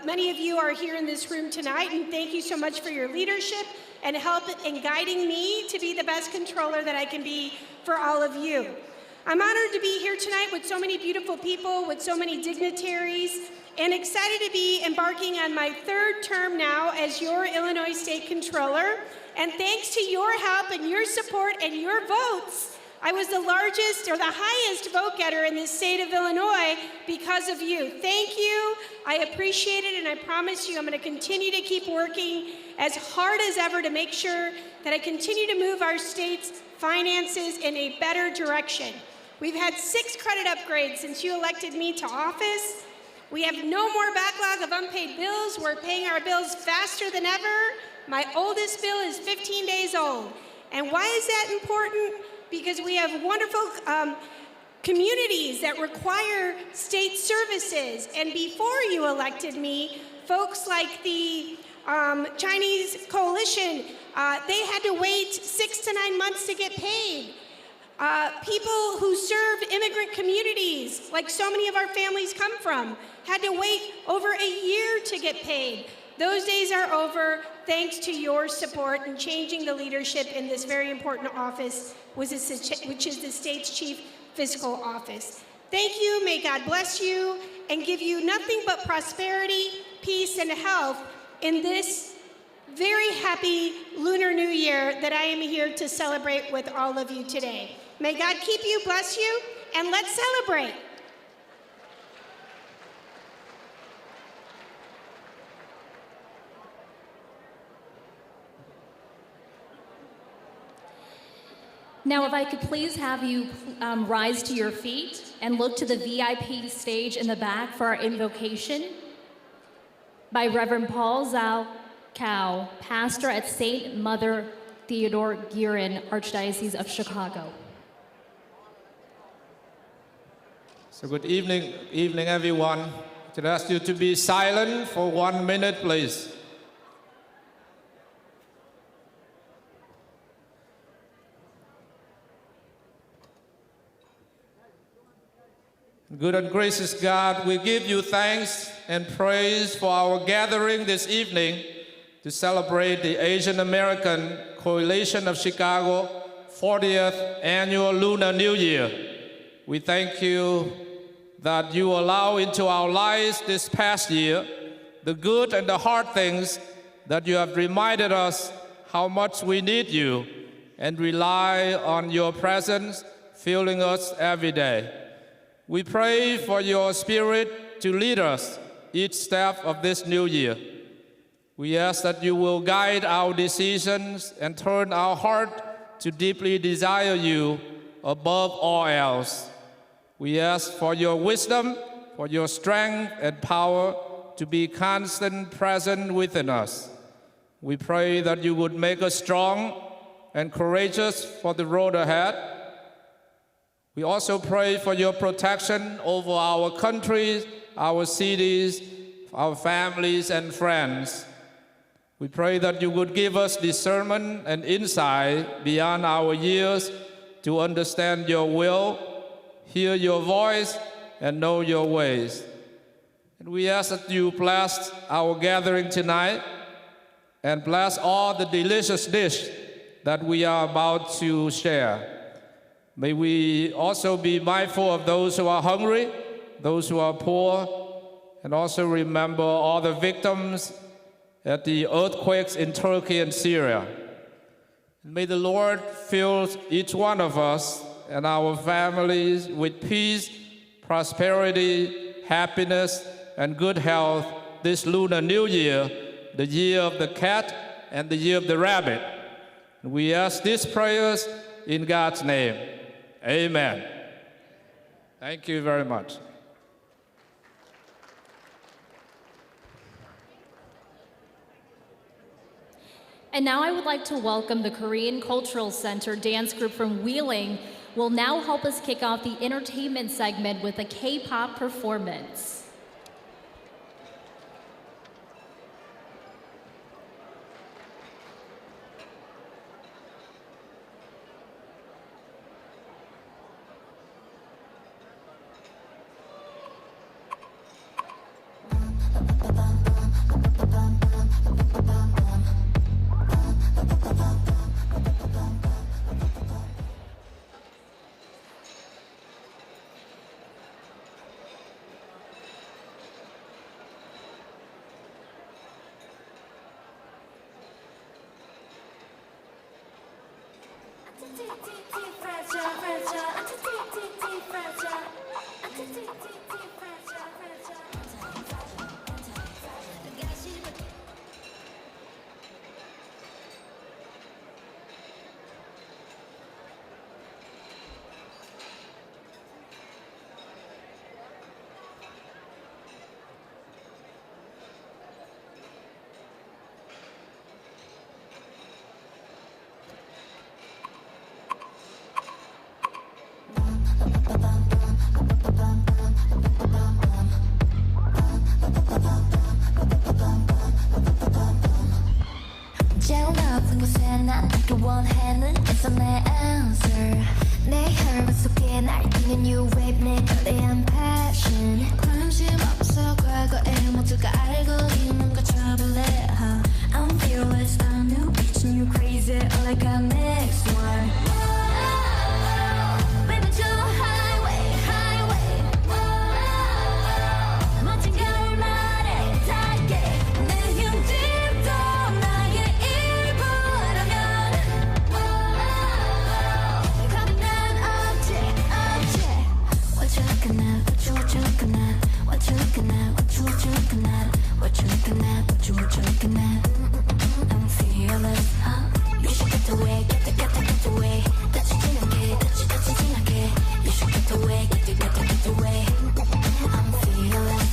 Many of you are here in this room tonight, and thank you so much for your leadership and help in guiding me to be the best controller that I can be for all of you. I'm honored to be here tonight with so many beautiful people, with so many dignitaries, and excited to be embarking on my 3rd term now as your Illinois State Controller. And thanks to your help and your support and your votes, I was the largest or the highest vote getter in the state of Illinois because of you. Thank you. I appreciate it, and I promise you I'm going to continue to keep working as hard as ever to make sure that I continue to move our state's finances in a better direction. We've had 6 credit upgrades since you elected me to office. We have no more backlog of unpaid bills. We're paying our bills faster than ever. My oldest bill is 15 days old. And why is that important? Because we have wonderful communities that require state services. And before you elected me, folks like the Chinese coalition, they had to wait 6 to 9 months to get paid. People who serve immigrant communities, like so many of our families come from, had to wait over a year to get paid. Those days are over thanks to your support in changing the leadership in this very important office, which is the state's chief fiscal office. Thank you, may God bless you, and give you nothing but prosperity, peace, and health in this very happy Lunar New Year that I am here to celebrate with all of you today. May God keep you, bless you, and let's celebrate. Now, if I could please have you rise to your feet and look to the VIP stage in the back for our invocation by Reverend Paul Zhao Cao, pastor at St. Mother Theodore Guerin, Archdiocese of Chicago. So good evening, everyone. I'd ask you to be silent for 1 minute, please. Good and gracious God, we give you thanks and praise for our gathering this evening to celebrate the Asian American Coalition of Chicago 40th Annual Lunar New Year. We thank you that you allow into our lives this past year the good and the hard things that you have reminded us how much we need you and rely on your presence filling us every day. We pray for your Spirit to lead us each step of this new year. We ask that you will guide our decisions and turn our heart to deeply desire you above all else. We ask for your wisdom, for your strength and power to be constant present within us. We pray that you would make us strong and courageous for the road ahead. We also pray for your protection over our countries, our cities, our families and friends. We pray that you would give us discernment and insight beyond our years to understand your will, hear your voice, and know your ways. And we ask that you bless our gathering tonight and bless all the delicious dish that we are about to share. May we also be mindful of those who are hungry, those who are poor, and also remember all the victims at the earthquakes in Turkey and Syria. May the Lord fill each one of us and our families with peace, prosperity, happiness, and good health this Lunar New Year, the year of the cat and the year of the rabbit. We ask these prayers in God's name. Amen. Thank you very much. And now I would like to welcome the Korean Cultural Center dance group from Wheeling will now help us kick off the entertainment segment with a K-pop performance. 제일 높은 곳에 난 또 원하는 It's my answer 내 혈관 속에 날뛰는 new wave 내 거대한 passion 관심 없어 과거의 모두가 알고 있는 거 trouble it I'm fearless I'm new bitch new crazy all I got next one Baby to the highway highway 멋진 결말에 닿게 내 힘들도 나의 일부라면 겁이 난 없지 없지 What you looking at what you looking at what you looking at what you looking at what you looking at what you looking at I'm fearless You should get away get away 다치지 않게 다치지 않게 You should get away get away I'm fearless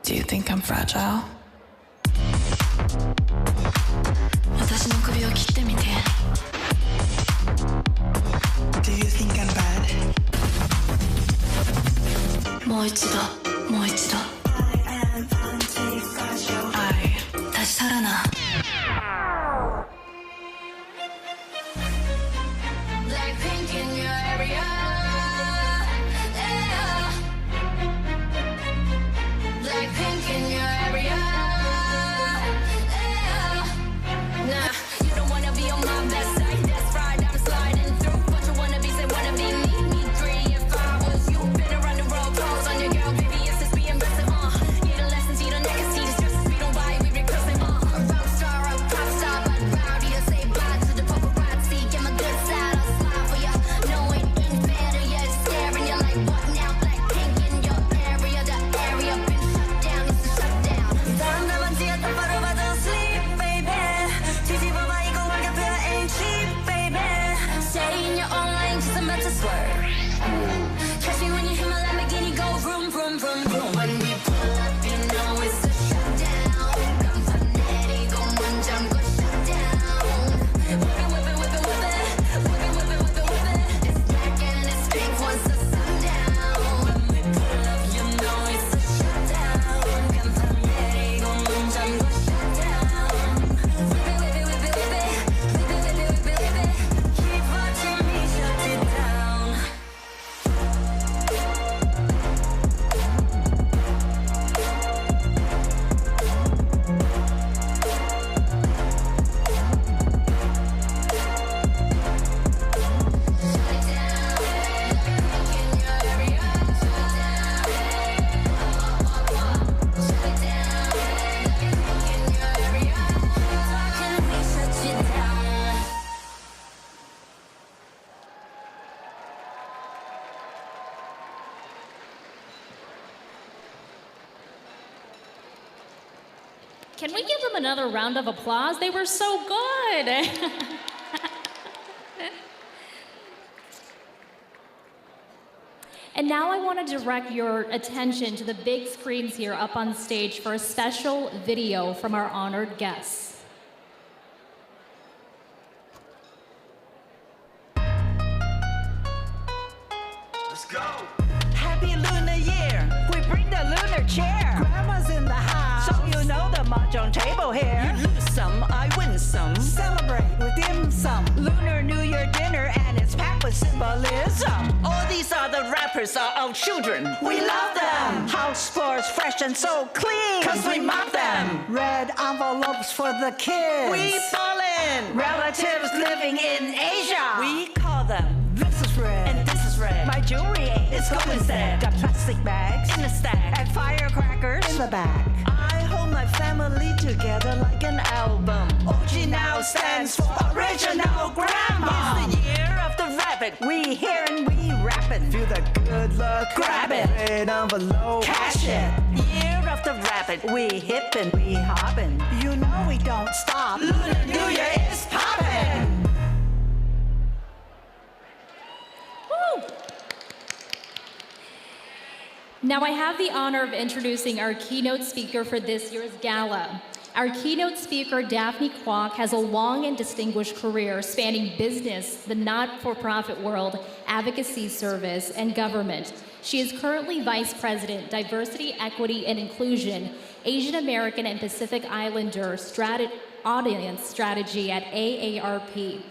Do you think I'm fragile? 私の首を切ってみて Do you think I'm bad? もう一度もう一度 I 大したらな Blackpink in your area yeah. Blackpink in your area yeah. Nah, you don't wanna be on my best side That's right, I'm sliding through What you wanna be, say wanna be me 3 if I was you Been around the world, calls on your girl Baby, yes, it's being better Can we give them another round of applause? They were so good. And now I want to direct your attention to the big screens here up on stage for a special video from our honored guests. Let's go. Happy Lunar Year. We bring the lunar chair. Grandma's in the house. So you know the mahjong table here. You lose some, I win some. Celebrate with dim sum. Lunar New Year dinner and it's packed with symbolism. All these other rappers are our children. We love them. House floors fresh and so clean. Cause we mop them. Red envelopes for the kids. We ballin'. Relatives living in Asia. We call them. This is red. And this is red. My jewelry is gold instead. Got plastic bags in the stack. And firecrackers in the back. I hold my family together like an album. OG now stands for Original Grandma. It's the year of the rabbit. We hear and we rap it. Feel the good luck. Grab it. Red envelope. Cash it. Year of the rabbit. We hip and we hoppin'. You know we don't stop. Lunar New Year is poppin'. Now I have the honor of introducing our keynote speaker for this year's gala. Our keynote speaker, Daphne Kwok, has a long and distinguished career spanning business, the not-for-profit world, advocacy service, and government. She is currently Vice President, Diversity, Equity, and Inclusion, Asian American and Pacific Islander Audience Strategy at AARP.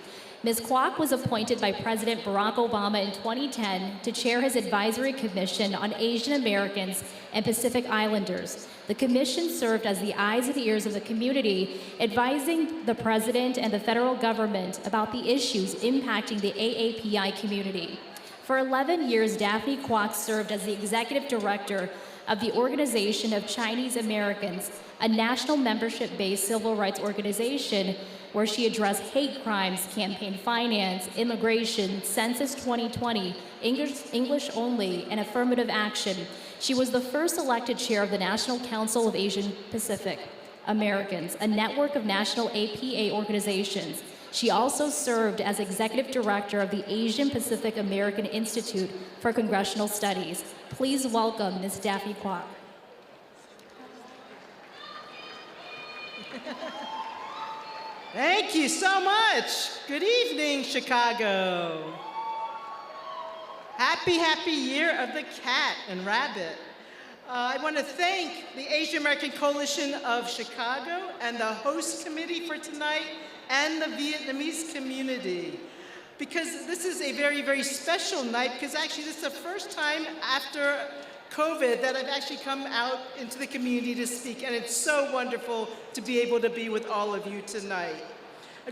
Ms. Kwok was appointed by President Barack Obama in 2010 to chair his Advisory Commission on Asian Americans and Pacific Islanders. The commission served as the eyes and ears of the community, advising the President and the federal government about the issues impacting the AAPI community. For 11 years, Daphne Kwok served as the Executive Director of the Organization of Chinese Americans, a national membership-based civil rights organization where she addressed hate crimes, campaign finance, immigration, Census 2020, English only, and affirmative action. She was the first elected chair of the National Council of Asian Pacific Americans, a network of national APA organizations. She also served as executive director of the Asian Pacific American Institute for Congressional Studies. Please welcome Ms. Daphne Kwok. Thank you so much. Good evening, Chicago. Happy Year of the Cat and Rabbit. I want to thank the Asian American Coalition of Chicago and the host committee for tonight and the Vietnamese community, because this is a very, very special night, because actually this is the first time after COVID that I've actually come out into the community to speak, and it's so wonderful to be able to be with all of you tonight.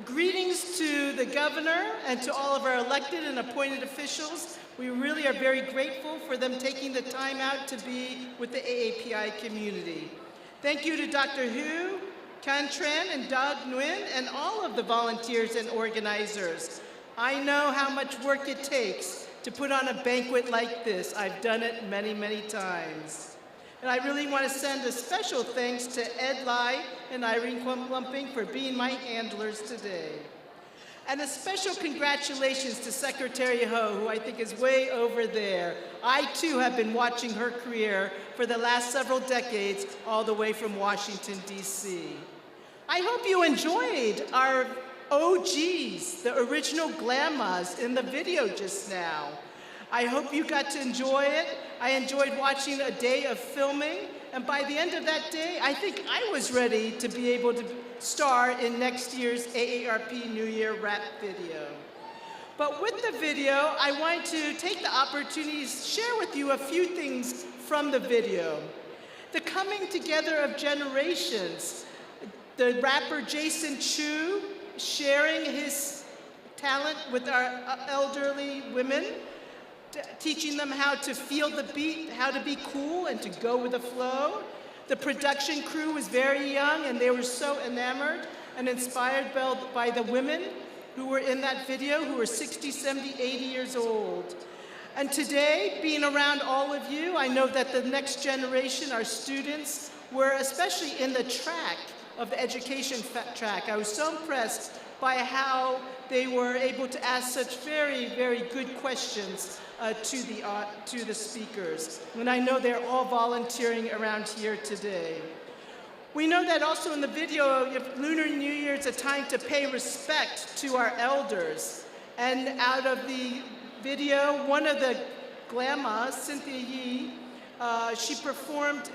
Greetings to the governor and to all of our elected and appointed officials. We really are very grateful for them taking the time out to be with the AAPI community. Thank you to Dr. Hu, Can Tran, and Doug Nguyen, and all of the volunteers and organizers. I know how much work it takes to put on a banquet like this. I've done it many, many times. And I really want to send a special thanks to Ed Lai and Irene Lumping for being my handlers today. And a special congratulations to Secretary Ho, who I think is way over there. I too have been watching her career for the last several decades, all the way from Washington, DC. I hope you enjoyed our OGs, the original Glamas in the video just now. I hope you got to enjoy it. I enjoyed watching a day of filming, and by the end of that day, I think I was ready to be able to star in next year's AARP New Year rap video. But with the video, I want to take the opportunity to share with you a few things from the video. The coming together of generations, the rapper Jason Chu sharing his talent with our elderly women, teaching them how to feel the beat, how to be cool and to go with the flow. The production crew was very young, and they were so enamored and inspired by the women who were in that video, who were 60, 70, 80 years old. And today, being around all of you, I know that the next generation, our students, were especially in the track of the education track. I was so impressed by how they were able to ask such very, very good questions to the speakers. And I know they're all volunteering around here today. We know that also in the video, Lunar New Year is a time to pay respect to our elders. And out of the video, one of the glamas, Cynthia Yee, she performed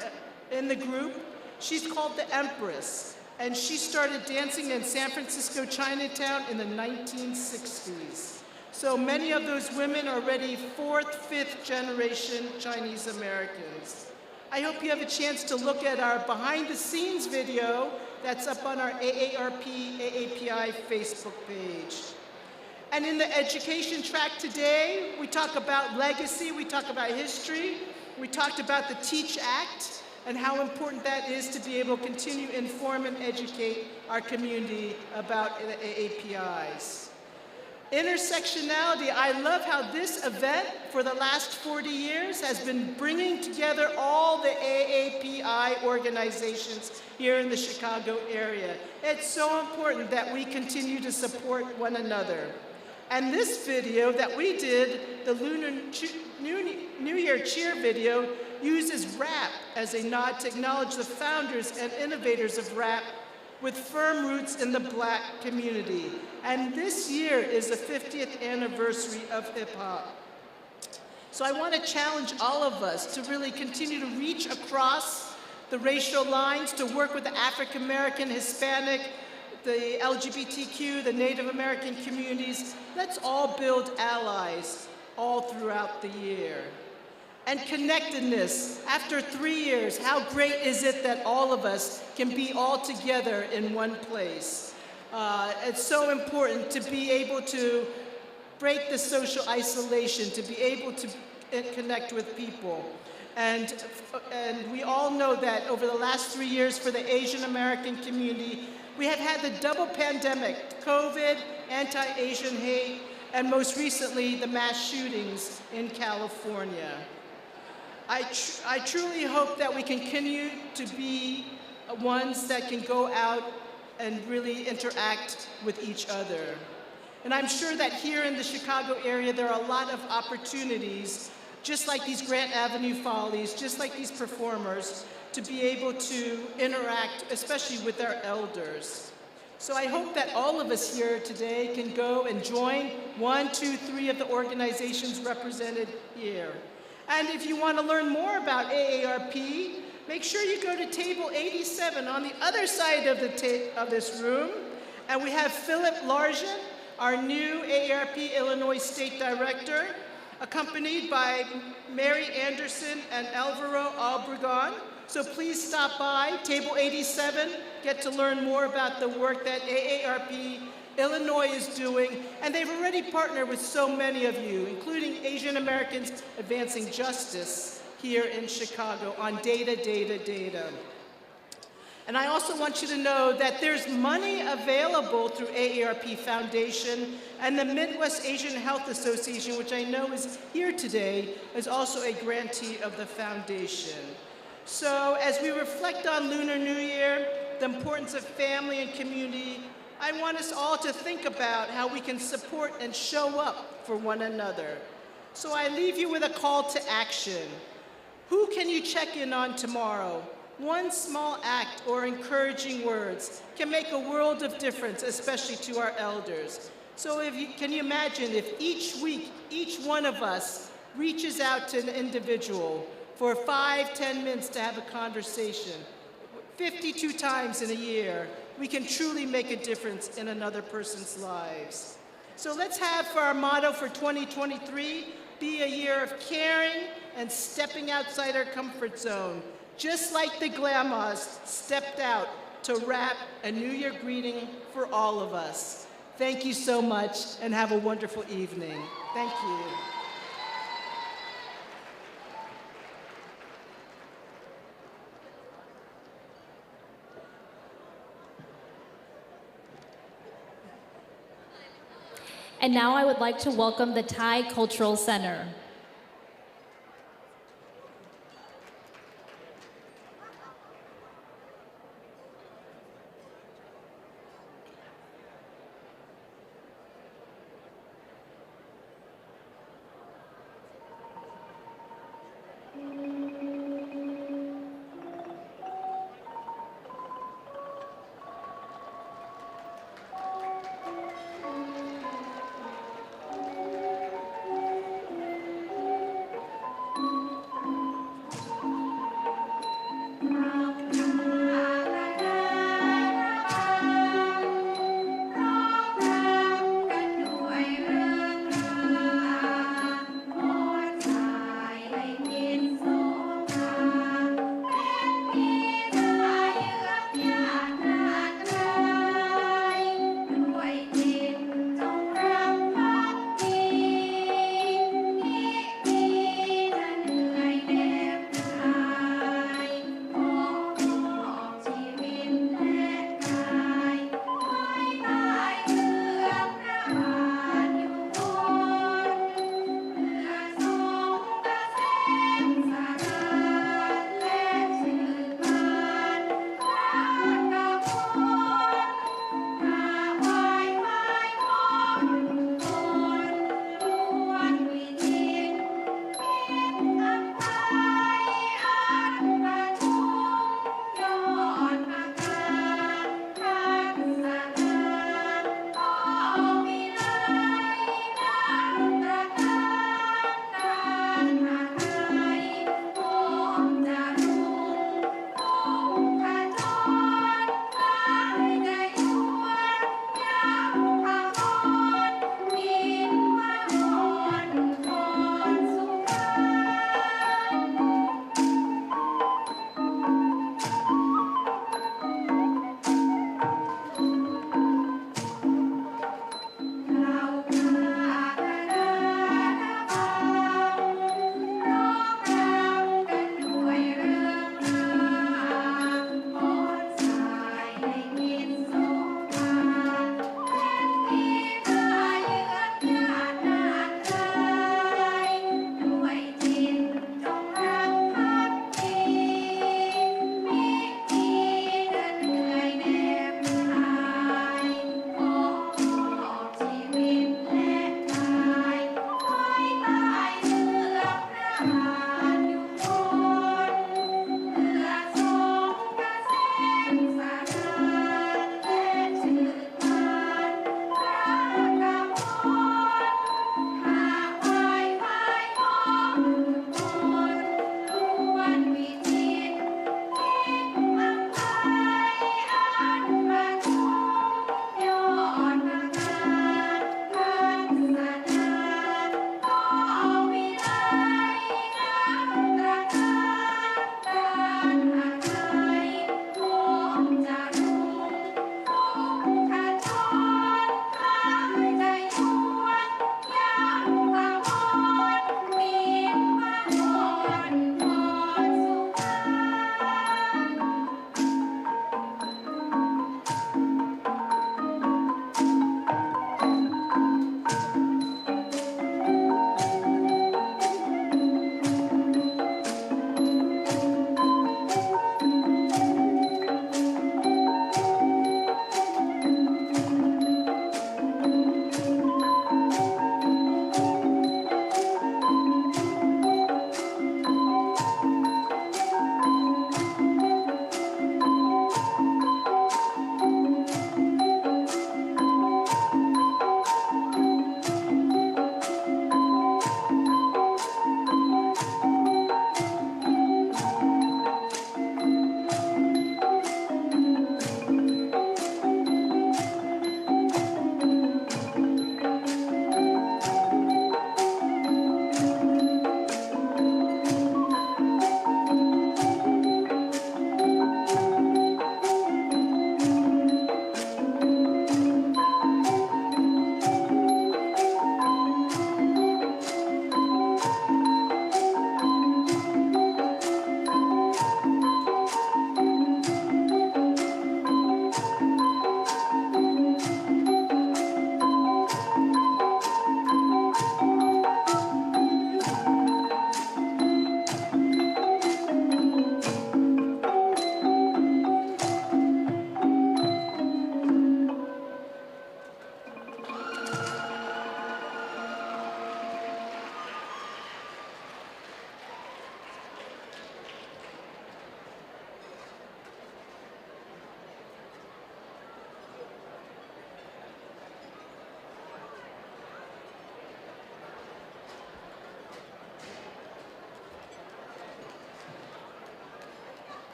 in the group. She's called the Empress, and she started dancing in San Francisco Chinatown in the 1960s. So many of those women are already 4th, 5th generation Chinese Americans. I hope you have a chance to look at our behind the scenes video that's up on our AARP, AAPI Facebook page. And in the education track today, we talk about legacy, we talk about history, we talked about the TEACH Act and how important that is to be able to continue to inform and educate our community about the AAPIs. Intersectionality, I love how this event for the last 40 years has been bringing together all the AAPI organizations here in the Chicago area. It's so important that we continue to support one another. And this video that we did, the Lunar New Year cheer video, uses rap as a nod to acknowledge the founders and innovators of rap with firm roots in the Black community. And this year is the 50th anniversary of hip hop. So I want to challenge all of us to really continue to reach across the racial lines, to work with the African American, Hispanic, the LGBTQ, the Native American communities. Let's all build allies all throughout the year. And connectedness, after 3 years, how great is it that all of us can be all together in one place? It's so important to be able to break the social isolation, to be able to connect with people. And we all know that over the last 3 years for the Asian American community, we have had the double pandemic, COVID, anti-Asian hate, and most recently, the mass shootings in California. I truly hope that we continue to be ones that can go out and really interact with each other. And I'm sure that here in the Chicago area, there are a lot of opportunities, just like these Grant Avenue Follies, just like these performers, to be able to interact, especially with our elders. So I hope that all of us here today can go and join 1, 2, 3 of the organizations represented here. And if you want to learn more about AARP, make sure you go to table 87 on the other side of this room. And we have Philip Largent, our new AARP Illinois State Director, accompanied by Mary Anderson and Alvaro Obregon. So please stop by, table 87, get to learn more about the work that AARP Illinois is doing, and they've already partnered with so many of you, including Asian Americans Advancing Justice here in Chicago on data. And I also want you to know that there's money available through AARP Foundation, and the Midwest Asian Health Association, which I know is here today, is also a grantee of the foundation. So as we reflect on Lunar New Year, the importance of family and community, I want us all to think about how we can support and show up for one another. So I leave you with a call to action. Who can you check in on tomorrow? One small act or encouraging words can make a world of difference, especially to our elders. So can you imagine if each week, each one of us reaches out to an individual for 5-10 minutes to have a conversation, 52 times in a year, we can truly make a difference in another person's lives. So let's have for our motto for 2023, be a year of caring and stepping outside our comfort zone, just like the Glamas stepped out to wrap a New Year greeting for all of us. Thank you so much and have a wonderful evening. Thank you. And now I would like to welcome the Thai Cultural Center.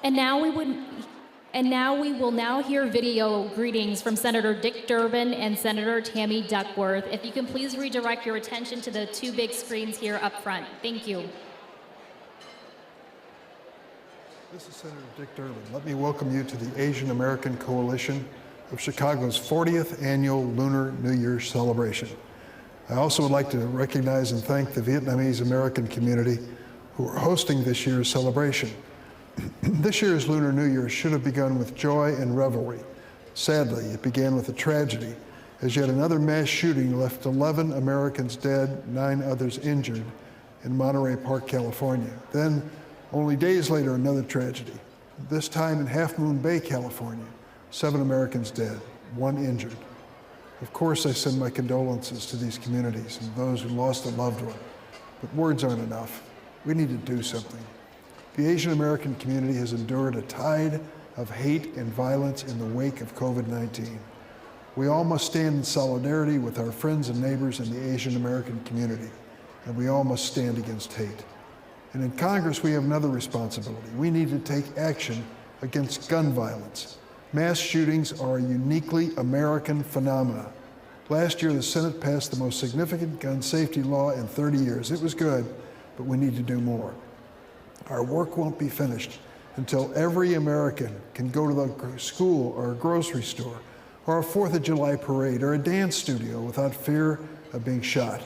And now we will now hear video greetings from Senator Dick Durbin and Senator Tammy Duckworth. If you can please redirect your attention to the two big screens here up front. Thank you. This is Senator Dick Durbin. Let me welcome you to the Asian American Coalition of Chicago's 40th annual Lunar New Year celebration. I also would like to recognize and thank the Vietnamese American community who are hosting this year's celebration. This year's Lunar New Year should have begun with joy and revelry. Sadly, it began with a tragedy, as yet another mass shooting left 11 Americans dead, 9 others injured in Monterey Park, California. Then, only days later, another tragedy, this time in Half Moon Bay, California. 7 Americans dead, 1 injured. Of course, I send my condolences to these communities and those who lost a loved one, but words aren't enough. We need to do something. The Asian American community has endured a tide of hate and violence in the wake of COVID-19. We all must stand in solidarity with our friends and neighbors in the Asian American community, and we all must stand against hate. And in Congress, we have another responsibility. We need to take action against gun violence. Mass shootings are a uniquely American phenomenon. Last year, the Senate passed the most significant gun safety law in 30 years. It was good, but we need to do more. Our work won't be finished until every American can go to the school or a grocery store or a 4th of July parade or a dance studio without fear of being shot.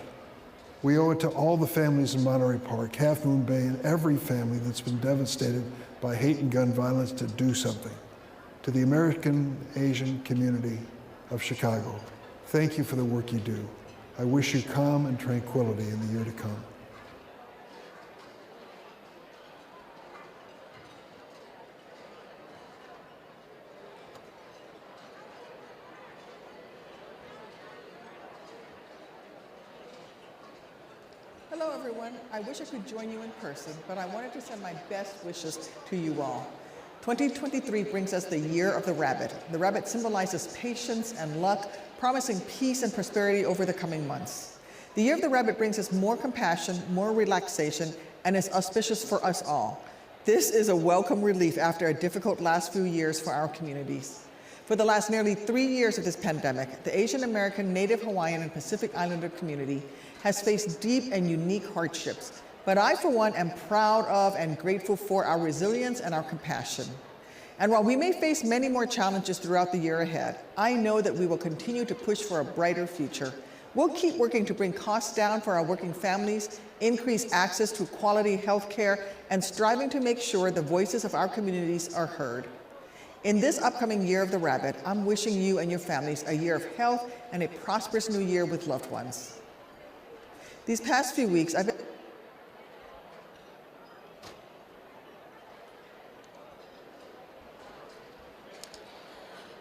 We owe it to all the families in Monterey Park, Half Moon Bay, and every family that's been devastated by hate and gun violence to do something. To the American Asian community of Chicago, thank you for the work you do. I wish you calm and tranquility in the year to come. Hello, everyone. I wish I could join you in person, but I wanted to send my best wishes to you all. 2023 brings us the Year of the Rabbit. The rabbit symbolizes patience and luck, promising peace and prosperity over the coming months. The Year of the Rabbit brings us more compassion, more relaxation, and is auspicious for us all. This is a welcome relief after a difficult last few years for our communities. For the last nearly 3 years of this pandemic, the Asian American, Native Hawaiian, and Pacific Islander community has faced deep and unique hardships. But I, for one, am proud of and grateful for our resilience and our compassion. And while we may face many more challenges throughout the year ahead, I know that we will continue to push for a brighter future. We'll keep working to bring costs down for our working families, increase access to quality health care, and striving to make sure the voices of our communities are heard. In this upcoming Year of the Rabbit, I'm wishing you and your families a year of health and a prosperous new year with loved ones. These past few weeks, I've been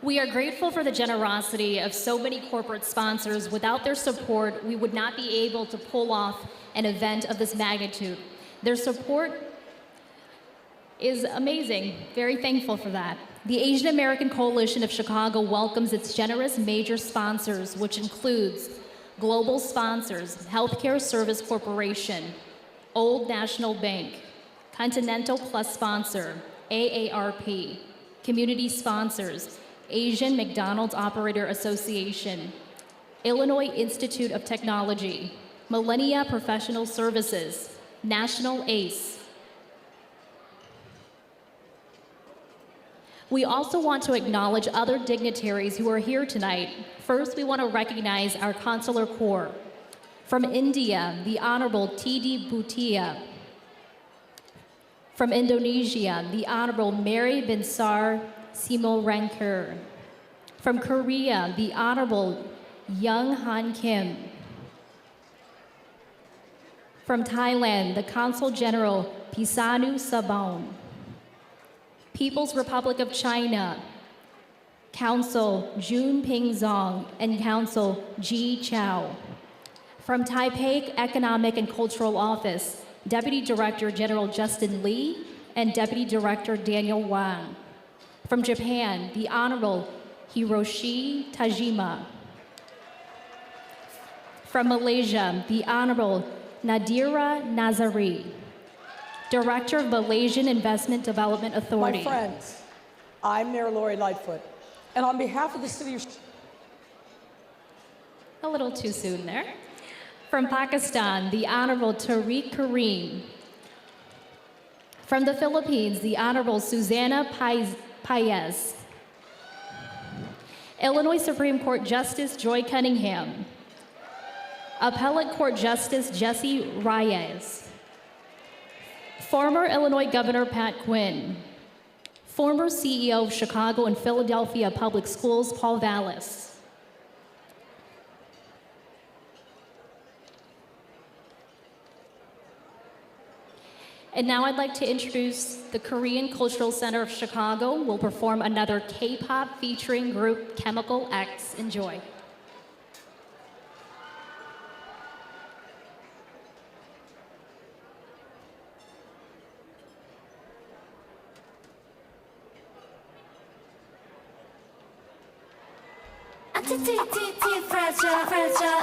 We are grateful for the generosity of so many corporate sponsors. Without their support, we would not be able to pull off an event of this magnitude. Their support is amazing. Very thankful for that. The Asian American Coalition of Chicago welcomes its generous major sponsors, which includes global sponsors, Healthcare Service Corporation, Old National Bank, Continental Plus sponsor, AARP, community sponsors, Asian McDonald's Operator Association, Illinois Institute of Technology, Millennia Professional Services, National ACE. We also want to acknowledge other dignitaries who are here tonight. First, we want to recognize our Consular Corps. From India, the Honorable T.D. Bhutia. From Indonesia, the Honorable Mary Binsar Simorangkir. From Korea, the Honorable Young Han Kim. From Thailand, the Consul General Pisanu Sabaon. People's Republic of China, Counsel Jun Ping Zong and Counsel Ji Chao. From Taipei Economic and Cultural Office, Deputy Director General Justin Lee and Deputy Director Daniel Wang. From Japan, the Honorable Hiroshi Tajima. From Malaysia, the Honorable Nadira Nazari. Director of Malaysian Investment Development Authority. My friends, I'm Mayor Lori Lightfoot, and on behalf of the city of... A little too soon there. From Pakistan, the Honorable Tariq Karim. From the Philippines, the Honorable Susana Paez. Illinois Supreme Court Justice Joy Cunningham. Appellate Court Justice Jesse Reyes. Former Illinois Governor Pat Quinn. Former CEO of Chicago and Philadelphia Public Schools Paul Vallis. And now I'd like to introduce the Korean Cultural Center of Chicago will perform another K-pop featuring group Chemical X. Enjoy. Fragile, fragile, fragile.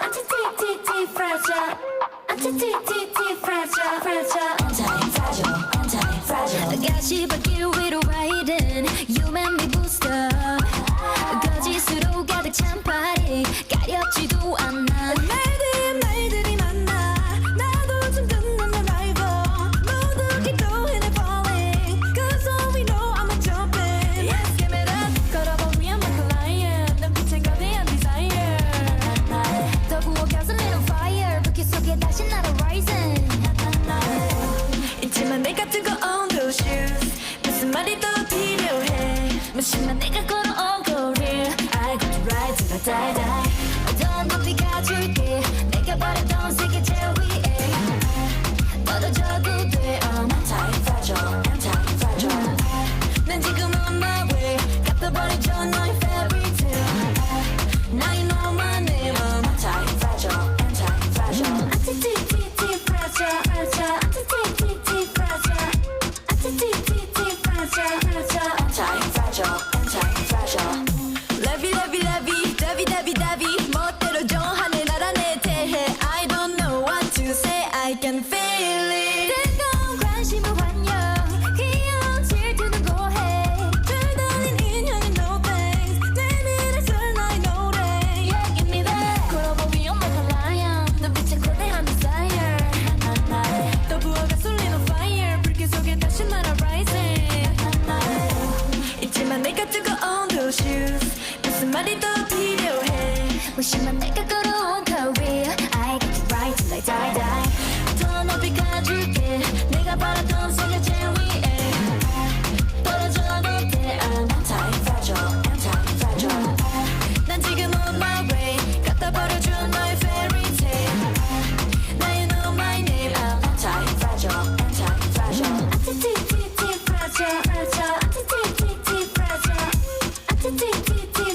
Fragile, fragile, anti-fragile, anti-fragile. 가시밭길 위로 riding, you make me boost up. 거짓으로 가득 찬 party, 가렵지도 않아. 말들이 많아, 나도 좀 끝났나 rival. 모두 기도해 falling, 'cause all we know I'm a jumping. Yes, give it up, 걸어본 위험 like a lion. 눈빛엔 거대한 desire. 더 부어 gasoline on fire, 불길 속에 다시 날아 rising. 있지만 내가 뜨거운 those shoes, 무슨 말이 더 필요해? 무심한 내가 걸어온 거리, I got the right to the die. 더 높이 가줄게, 내가 바랬던 세계 제일 위에. 떨어져도 돼, I'm anti-fragile, anti-fragile. 난 지금 on my way, 갚아버리죠 너의 fairy tale. Now you know my name, I'm anti-fragile, anti-fragile. Anti-fragile, fragile, anti-fragile, anti-fragile, anti-fragile, anti-fragile. Levy, levy, levy, davy, davy, davy. 멋대로 정하네 나라 내 대해. I don't know what to say, I can feel it. 뜨거운 관심을 환영, 귀여운 질투는 고해. 줄다린 인형은 no thanks, 내밀었을 나의 노래. Yeah, give me that. 걸어보 위험 like a lion, 눈빛에 거대한 desire. 또 부어 가솔린 on fire, 불길 속에 다시 날아 rising. 있지만 내가 뜨거운 those shoes, 무슨 말이 더 필요해? 무심한 내가 걸어온 career, I get the right to die, die. 더 높이 가줄게, 내가 바랐던 세계 제일 위에. 떨어져도 돼, I'm anti-fragile, anti-fragile. 난 지금 on my way, 갖다 버려준 너의 fairy tale. Now you know my name, I'm anti-fragile, anti-fragile. Anti-fragile, fragile, anti-fragile, anti-fragile,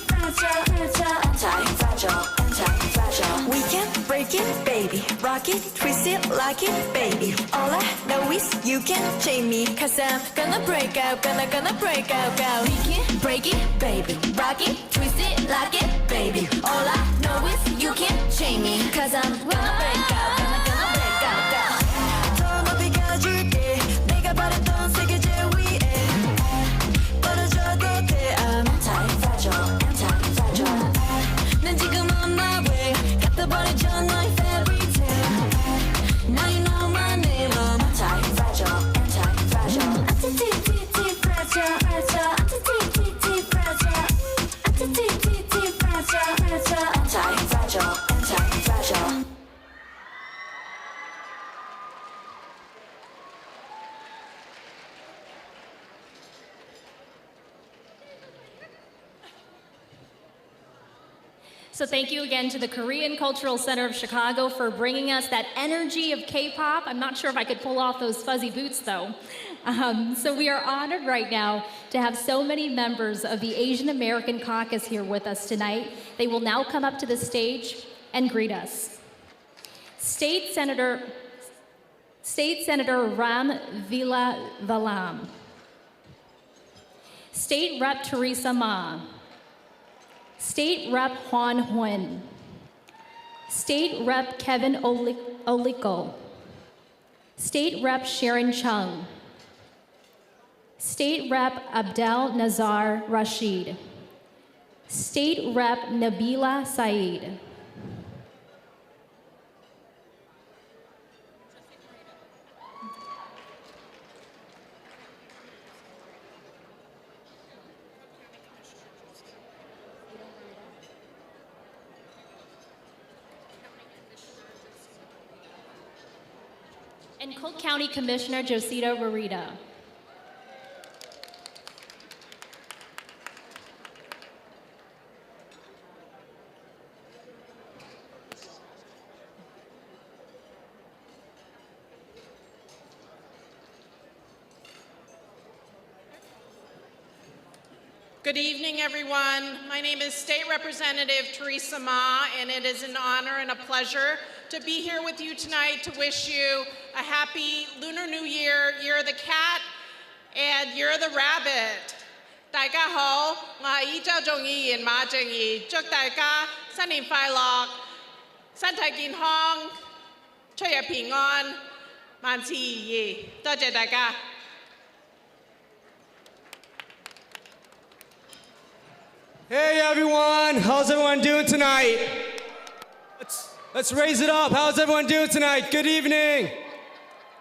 fragile, anti-fragile, anti-fragile. We can break it, baby, rock it, twist it, like it, baby. All I know is you can't chain me, 'cause I'm gonna break out, gonna break out, go. We can break it, baby, rock it, twist it, like it, baby. All I know is you can't chain me, 'cause I'm gonna break out, gonna break out, go. 더 높이 가줄게, 내가 바랬던 세계 제일 위에. 떨어져도 돼, I'm anti-fragile, anti-fragile. 난 지금 on my way, 갖다 버리죠 너의 fairy tale. Now you know my name, I'm anti-fragile, anti-fragile. Anti-fragile, fragile, anti-fragile, anti-fragile, fragile, anti-fragile, anti-fragile. So thank you again to the Korean Cultural Center of Chicago for bringing us that energy of K-pop. I'm not sure if I could pull off those fuzzy boots though. So we are honored right now to have so many members of the Asian American Caucus here with us tonight. They will now come up to the stage and greet us. State Senator Ram Villavalam. State Rep Teresa Ma. State Rep Juan Huynh. State Rep Kevin Oliko. State Rep Sharon Chung. State Rep Abdel Nazar Rashid. State Rep Nabila Saeed. And Cook County Commissioner Josita Rarita. Good evening, everyone. My name is State Representative Teresa Ma, and it is an honor and a pleasure to be here with you tonight to wish you a happy Lunar New Year, Year of the Cat, and Year of the Rabbit. 大家好，我係依州眾議員馬正儀，祝大家新年快樂，身體健康，出入平安，萬事如意。多謝大家。Hey everyone, how's everyone doing tonight? Let's raise it up. How's everyone doing tonight? Good evening.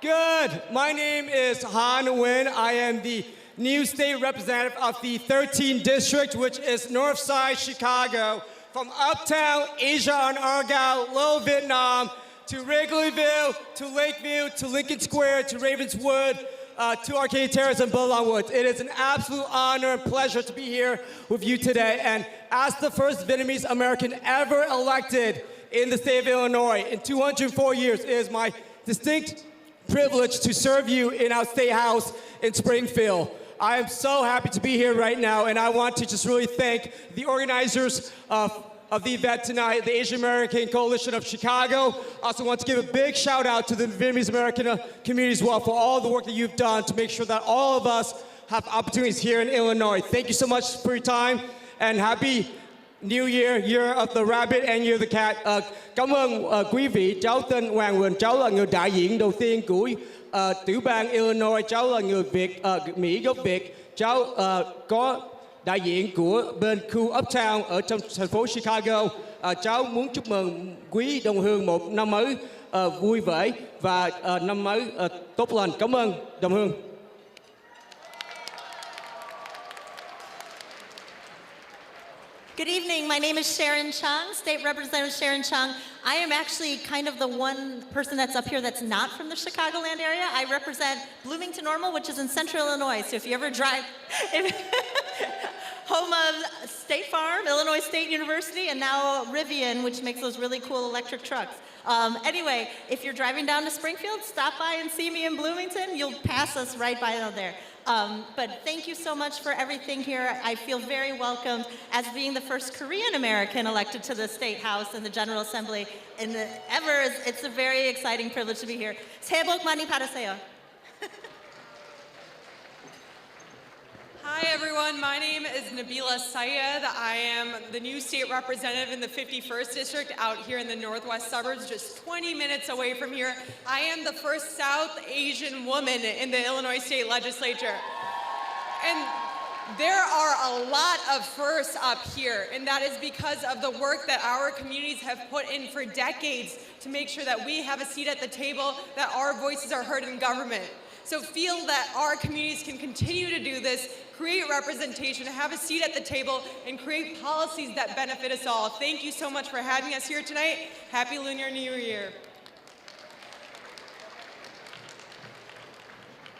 Good. My name is Han Nguyen. I am the new state representative of the 13th district, which is Northside Chicago, from Uptown, Asia on Argyle, Little Vietnam, to Wrigleyville, to Lakeview, to Lincoln Square, to Ravenswood, to Arcade Terrace and Boulogne Woods. It is an absolute honor and pleasure to be here with you today. And as the first Vietnamese American ever elected in the state of Illinois in 204 years, it is my distinct privilege to serve you in our state house in Springfield. I am so happy to be here right now, and I want to just really thank the organizers of the event tonight, the Asian American Coalition of Chicago. I also want to give a big shout out to the Vietnamese American community as well for all the work that you've done to make sure that all of us have opportunities here in Illinois. Thank you so much for your time, and happy New Year, Year of the Rabbit and Year of the Cat. Cảm ơn quý vị. Cháu tên Hoàng Quỳnh, cháu là người đại diện đầu tiên của tiểu bang Illinois. Cháu là người Mỹ gốc Việt. Cháu có đại diện của bên khu Uptown ở trong thành phố Chicago. Cháu muốn chúc mừng quý đồng hương một năm mới vui vẻ và năm mới tốt lành. Cảm ơn đồng hương. Good evening. My name is Sharon Chung, State Representative Sharon Chung. I am actually kind of the one person that's up here that's not from the Chicagoland area. I represent Bloomington Normal, which is in central Illinois. So if you ever drive, home of State Farm, Illinois State University, and now Rivian, which makes those really cool electric trucks. Anyway, if you're driving down to Springfield, stop by and see me in Bloomington. You'll pass us right by out there. But thank you so much for everything here. I feel very welcomed as being the first Korean American elected to the State House and the General Assembly. And it's a very exciting privilege to be here. 새해 복 많이 받으세요. Hi everyone, my name is Nabila Sayed. I am the new state representative in the 51st district out here in the northwest suburbs, just 20 minutes away from here. I am the first South Asian woman in the Illinois state legislature. And there are a lot of firsts up here, and that is because of the work that our communities have put in for decades to make sure that we have a seat at the table, that our voices are heard in government. So feel that our communities can continue to do this, create representation, have a seat at the table, and create policies that benefit us all. Thank you so much for having us here tonight. Happy Lunar New Year.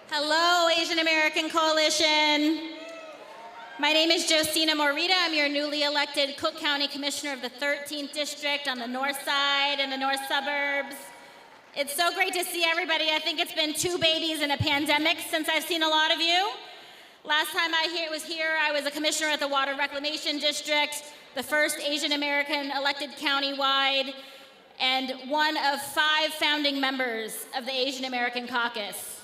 Hello, Asian American Coalition. My name is Josina Morita. I'm your newly elected Cook County Commissioner of the 13th District on the north side and the north suburbs. It's so great to see everybody. I think it's been 2 babies and a pandemic since I've seen a lot of you. Last time I was here, I was a commissioner at the Water Reclamation District, the first Asian American elected countywide, and one of 5 founding members of the Asian American Caucus.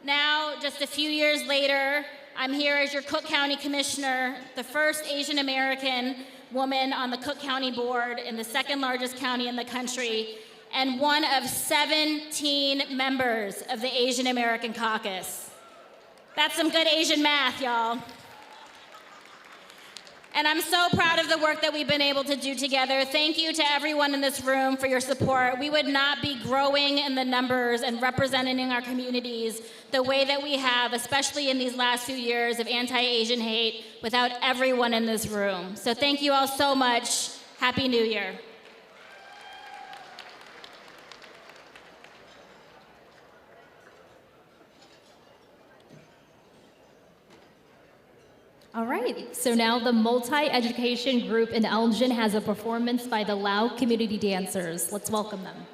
Now, just a few years later, I'm here as your Cook County Commissioner, the first Asian American woman on the Cook County Board in the 2nd largest county in the country. and one of 17 members of the Asian American Caucus. That's some good Asian math, y'all. And I'm so proud of the work that we've been able to do together. Thank you to everyone in this room for your support. We would not be growing in the numbers and representing our communities the way that we have, especially in these last few years of anti-Asian hate, without everyone in this room. So thank you all so much. Happy New Year. All right, so now the multi-education group in Elgin has a performance by the Lao Community Dancers. Let's welcome them.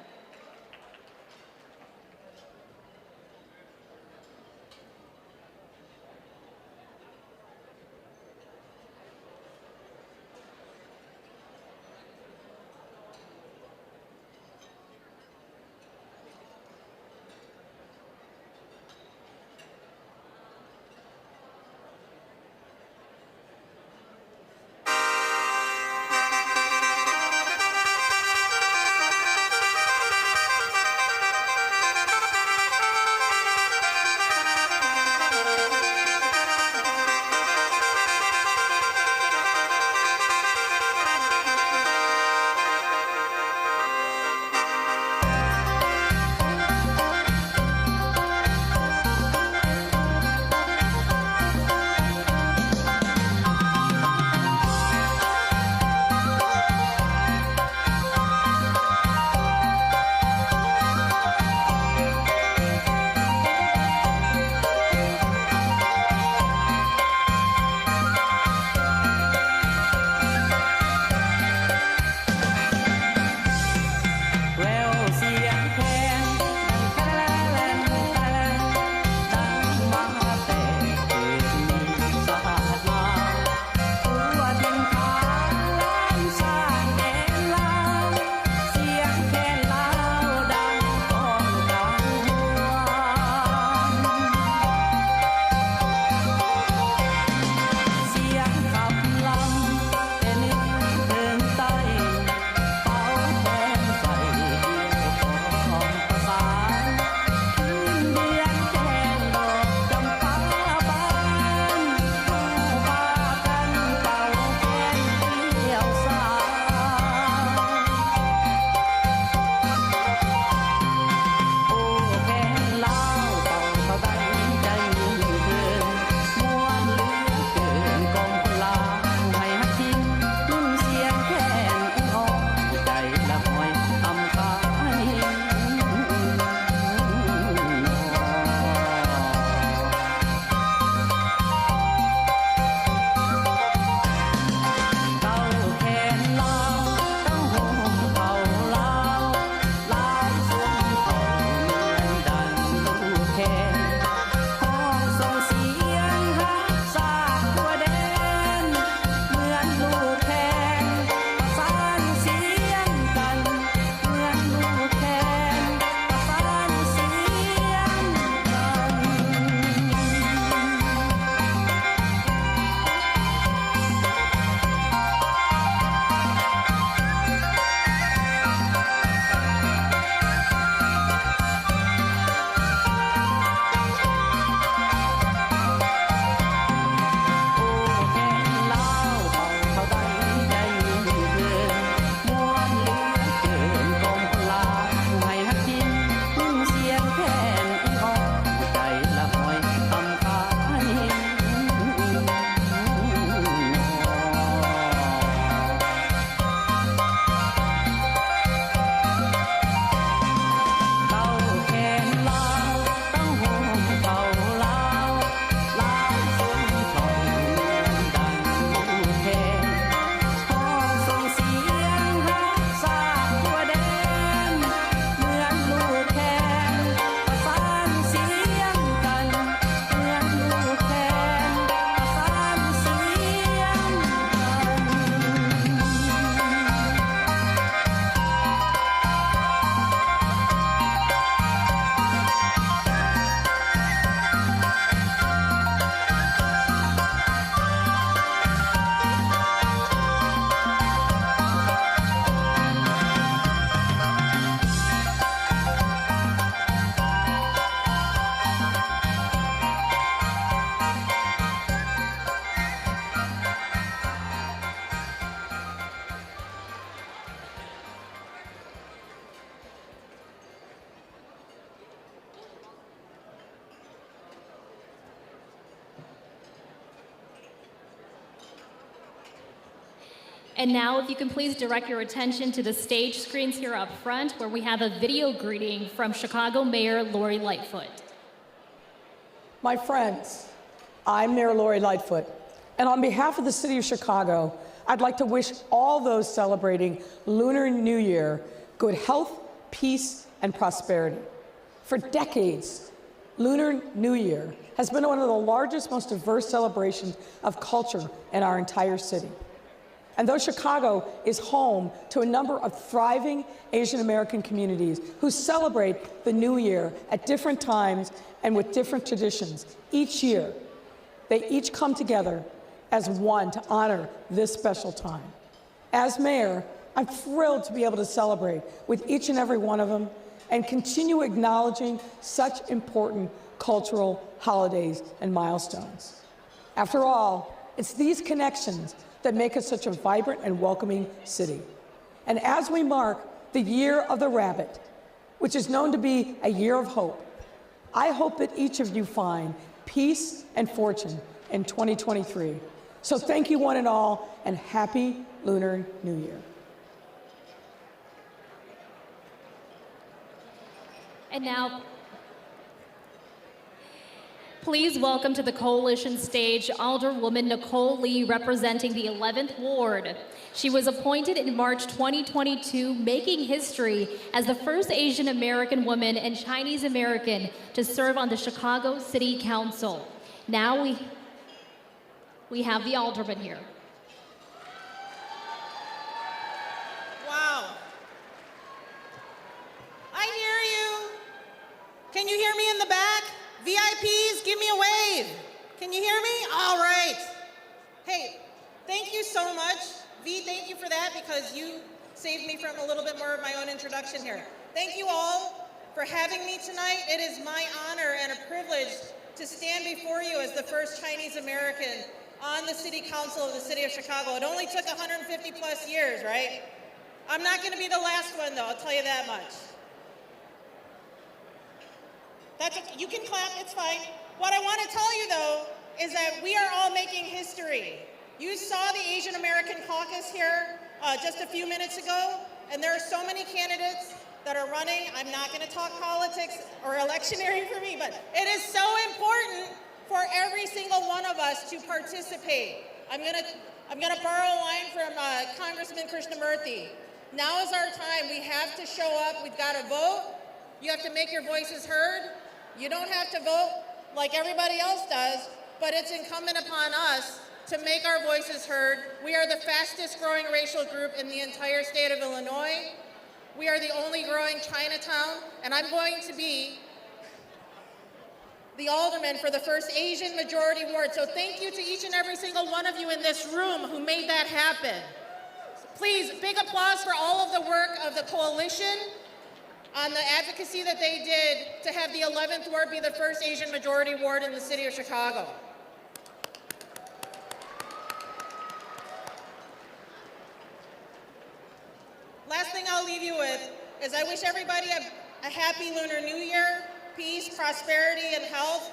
And now, if you can please direct your attention to the stage screens here up front, where we have a video greeting from Chicago Mayor Lori Lightfoot. My friends, I'm Mayor Lori Lightfoot, and on behalf of the City of Chicago, I'd like to wish all those celebrating Lunar New Year good health, peace, and prosperity. For decades, Lunar New Year has been one of the largest, most diverse celebrations of culture in our entire city. And though Chicago is home to a number of thriving Asian American communities who celebrate the New Year at different times and with different traditions, each year, they each come together as one to honor this special time. As mayor, I'm thrilled to be able to celebrate with each and every one of them and continue acknowledging such important cultural holidays and milestones. After all, it's these connections that make us such a vibrant and welcoming city. And as we mark the Year of the Rabbit, which is known to be a year of hope, I hope that each of you find peace and fortune in 2023. So thank you one and all, and happy Lunar New Year. And now, please welcome to the coalition stage Alderwoman Nicole Lee, representing the 11th Ward. She was appointed in March 2022, making history as the first Asian American woman and Chinese American to serve on the Chicago City Council. Now we have the alderman here. Wow. I hear you. Can you hear me in the back? VIPs, give me a wave. Can you hear me? All right. Hey, thank you so much. V, thank you for that, because you saved me from a little bit more of my own introduction here. Thank you all for having me tonight. It is my honor and a privilege to stand before you as the first Chinese American on the City Council of the City of Chicago. It only took 150 plus years, right? I'm not gonna be the last one though, I'll tell you that much. You can clap, it's fine. What I want to tell you though is that we are all making history. You saw the Asian American Caucus here just a few minutes ago, and there are so many candidates that are running. I'm not going to talk politics or electioneering for me, but it is so important for every single one of us to participate. I'm gonna borrow a line from Congressman Krishnamurthy. Now is our time. We have to show up. We've got to vote. You have to make your voices heard. You don't have to vote like everybody else does, but it's incumbent upon us to make our voices heard. We are the fastest growing racial group in the entire state of Illinois. We are the only growing Chinatown, and I'm going to be the alderman for the first Asian majority ward. So thank you to each and every single one of you in this room who made that happen. Please, big applause for all of the work of the coalition on the advocacy that they did to have the 11th ward be the first Asian majority ward in the city of Chicago. Last thing I'll leave you with is I wish everybody a happy Lunar New Year, peace, prosperity, and health.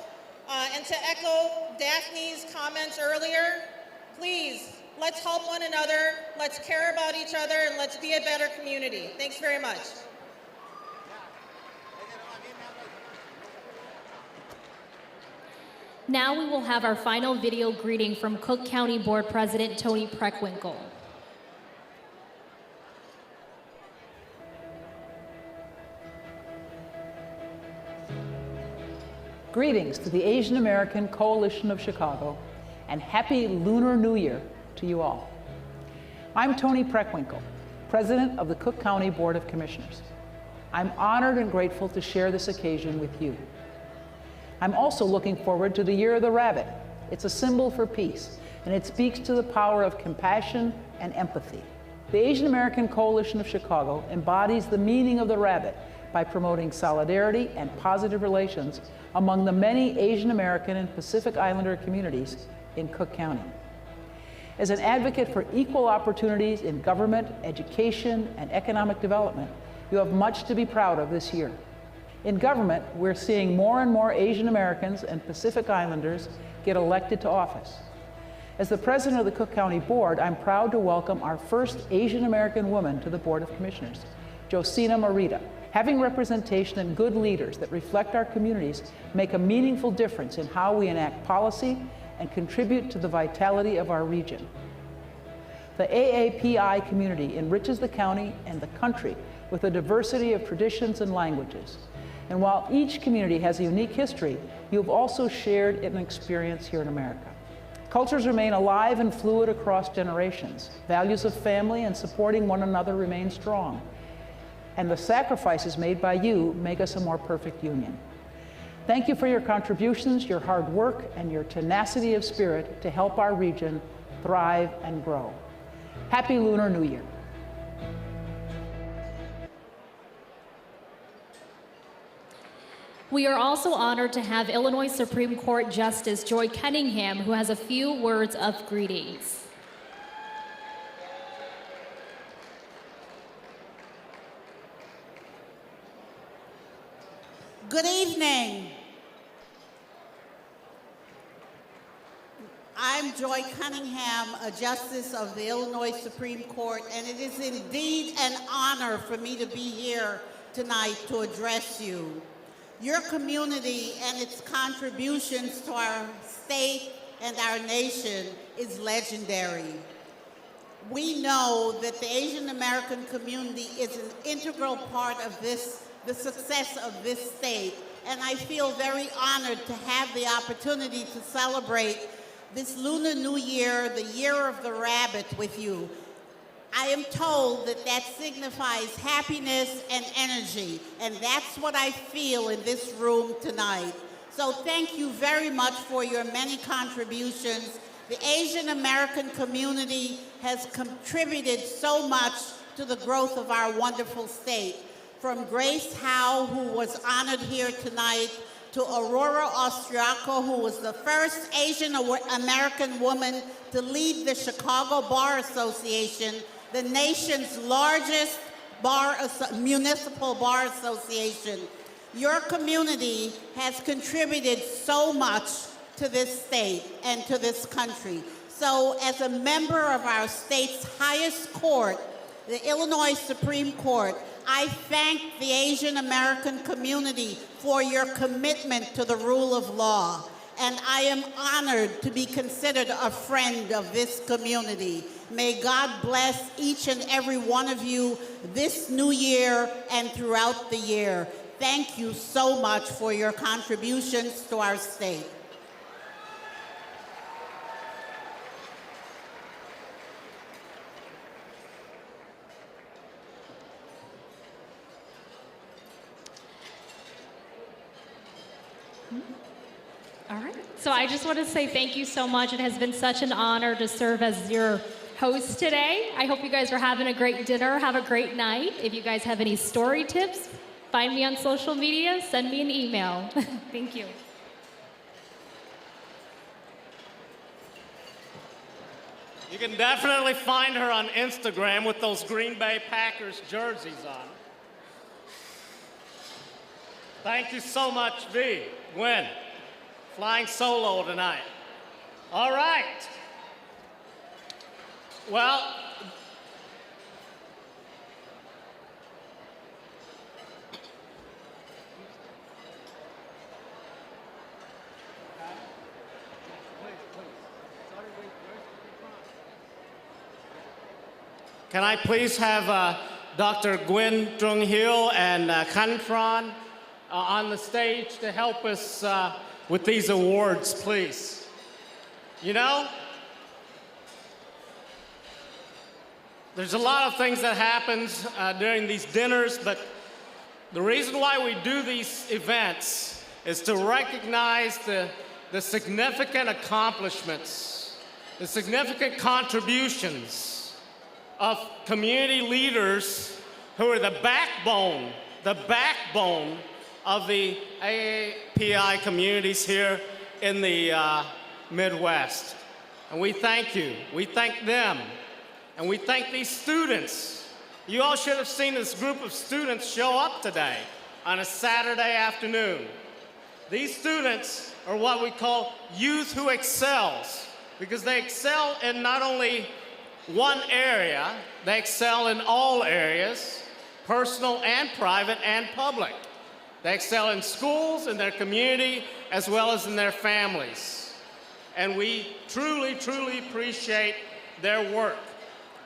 And to echo Daphne's comments earlier, please, let's help one another, let's care about each other, and let's be a better community. Thanks very much. Now we will have our final video greeting from Cook County Board President Tony Preckwinkle. Greetings to the Asian American Coalition of Chicago, and Happy Lunar New Year to you all. I'm Tony Preckwinkle, President of the Cook County Board of Commissioners. I'm honored and grateful to share this occasion with you. I'm also looking forward to the Year of the Rabbit. It's a symbol for peace, and it speaks to the power of compassion and empathy. The Asian American Coalition of Chicago embodies the meaning of the rabbit by promoting solidarity and positive relations among the many Asian American and Pacific Islander communities in Cook County. As an advocate for equal opportunities in government, education, and economic development, you have much to be proud of this year. In government, we're seeing more and more Asian Americans and Pacific Islanders get elected to office. As the president of the Cook County Board, I'm proud to welcome our first Asian American woman to the Board of Commissioners, Josina Morita. Having representation and good leaders that reflect our communities make a meaningful difference in how we enact policy and contribute to the vitality of our region. The AAPI community enriches the county and the country with a diversity of traditions and languages. And while each community has a unique history, you've also shared an experience here in America. Cultures remain alive and fluid across generations. Values of family and supporting one another remain strong. And the sacrifices made by you make us a more perfect union. Thank you for your contributions, your hard work, and your tenacity of spirit to help our region thrive and grow. Happy Lunar New Year. We are also honored to have Illinois Supreme Court Justice Joy Cunningham, who has a few words of greetings. Good evening. I'm Joy Cunningham, a justice of the Illinois Supreme Court, and it is indeed an honor for me to be here tonight to address you. Your community and its contributions to our state and our nation is legendary. We know that the Asian American community is an integral part of the success of this state, and I feel very honored to have the opportunity to celebrate this Lunar New Year, the Year of the Rabbit, with you. I am told that that signifies happiness and energy, and that's what I feel in this room tonight. So thank you very much for your many contributions. The Asian American community has contributed so much to the growth of our wonderful state. From Grace Howe, who was honored here tonight, to Aurora Austriaco, who was the first Asian American woman to lead the Chicago Bar Association, the nation's largest municipal bar association. Your community has contributed so much to this state and to this country. So as a member of our state's highest court, the Illinois Supreme Court, I thank the Asian American community for your commitment to the rule of law, and I am honored to be considered a friend of this community. May God bless each and every one of you this new year and throughout the year. Thank you so much for your contributions to our state. All right. So I just want to say thank you so much. It has been such an honor to serve as your host today. I hope you guys are having a great dinner. Have a great night. If you guys have any story tips, find me on social media. Send me an email. Thank you. You can definitely find her on Instagram with those Green Bay Packers jerseys on. Thank you so much, V. Gwen. Flying solo tonight. All right. Well, can I please have Dr. Gwen Trung-Hill and Khan Tran on the stage to help us with these awards, please. You know, there's a lot of things that happens during these dinners, but the reason why we do these events is to recognize the significant accomplishments, the significant contributions of community leaders who are the backbone of the AAPI communities here in the Midwest. And we thank you. We thank them. And we thank these students. You all should have seen this group of students show up today on a Saturday afternoon. These students are what we call youth who excels. because they excel in not only one area, they excel in all areas, personal and private and public. They excel in schools, in their community, as well as in their families. And we truly, truly appreciate their work.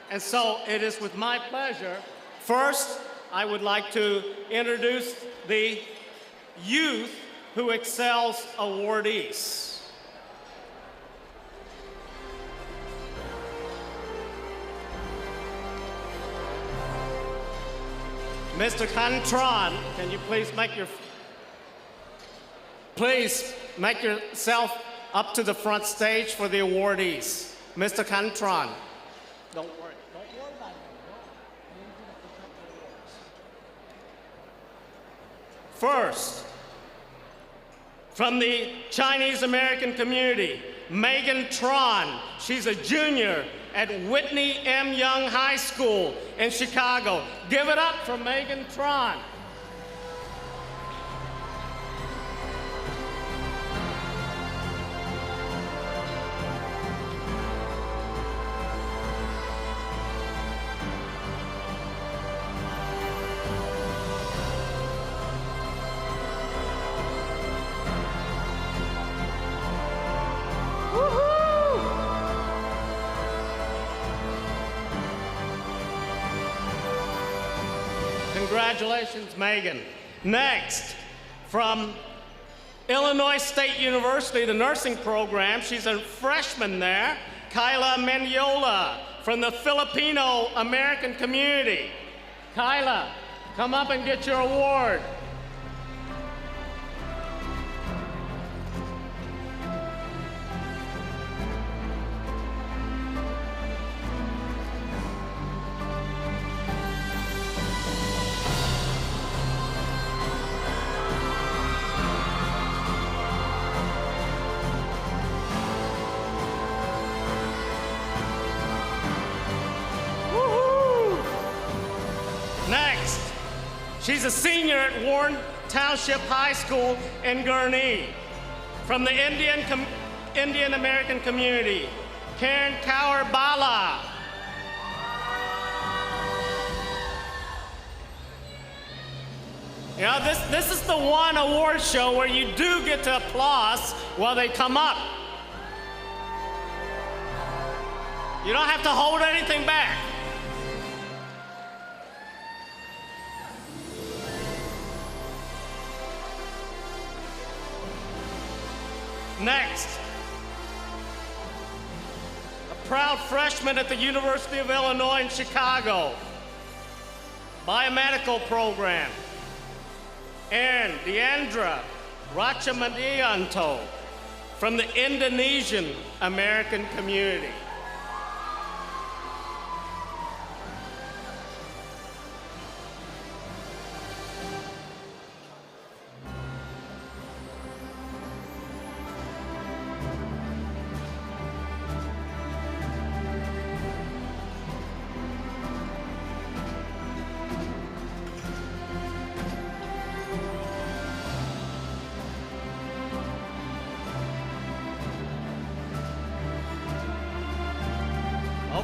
And so it is with my pleasure. First, I would like to introduce the Youth Who Excels awardees. Mr. Cantron, can you please make yourself up to the front stage for the awardees. Mr. Cantron. Don't worry about it. First, from the Chinese American community, Megan Tron. She's a junior at Whitney M. Young High School in Chicago. Give it up for Megan Tron. Congratulations, Megan. Next, from Illinois State University, the nursing program, she's a freshman there, Kyla Meniola from the Filipino American community. Kyla, come up and get your award. Next, she's a senior at Warren Township High School in Gurnee. From the Indian American community, Karen Kaur Bala. You know, this is the one award show where you do get to applause while they come up. You don't have to hold anything back. Next, a proud freshman at the University of Illinois in Chicago, biomedical program, and Deandra Rachamadianto from the Indonesian American community.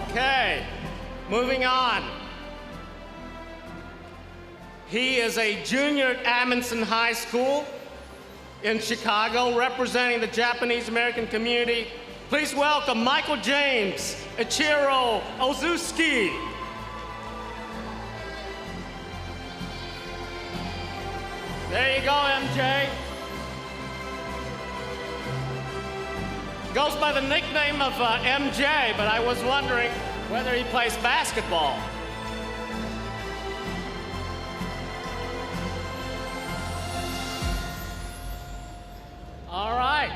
Okay, moving on. He is a junior at Amundsen High School in Chicago, representing the Japanese American community. Please welcome Michael James Ichiro Ozuski. There you go, MJ. Goes by the nickname of MJ, but I was wondering whether he plays basketball. All right.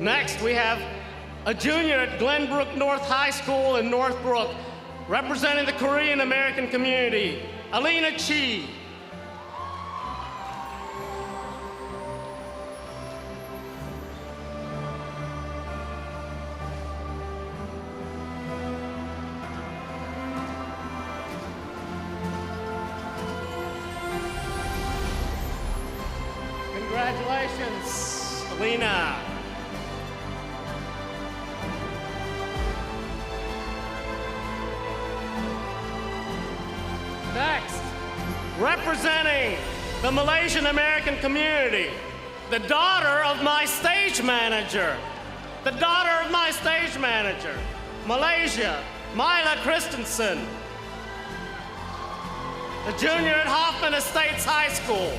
Next, we have a junior at Glenbrook North High School in Northbrook, representing the Korean American community, Alina Chi. Congratulations, Alina. Next, representing the Malaysian American community, the daughter of my stage manager. The daughter of my stage manager, Malaysia, Myla Christensen. The junior at Hoffman Estates High School.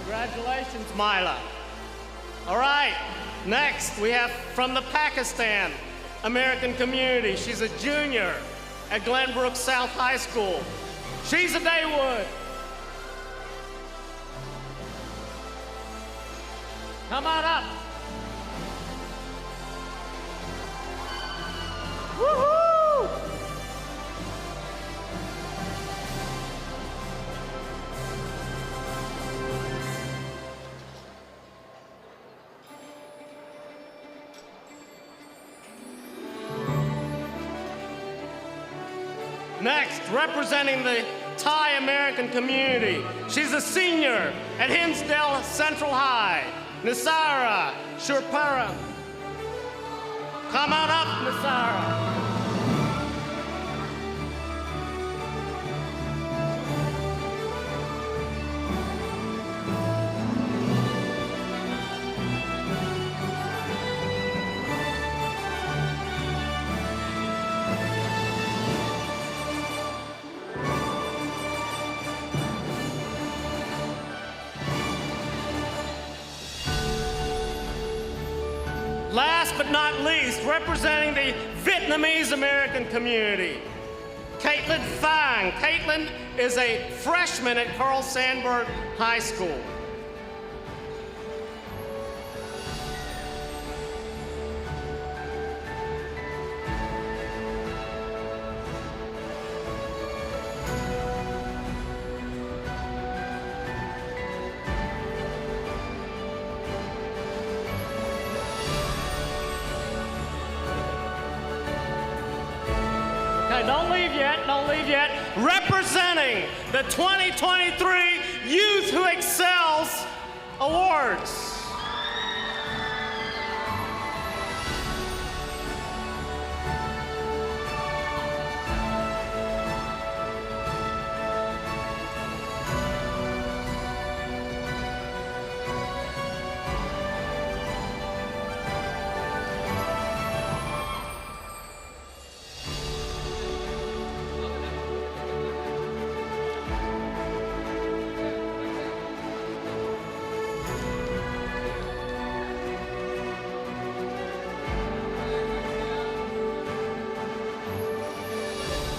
Congratulations, Myla. All right, next we have from the Pakistan American community. She's a junior at Glenbrook South High School. She's a Daywood. Come on up. Woohoo! Next, representing the Thai American community, she's a senior at Hinsdale Central High, Nisara Shurpara. Come on up, Nisara. Last but not least, representing the Vietnamese American community, Caitlin Phang. Caitlin is a freshman at Carl Sandburg High School. Don't leave yet, don't leave yet. Representing the 2023 Youth Who Excels Awards.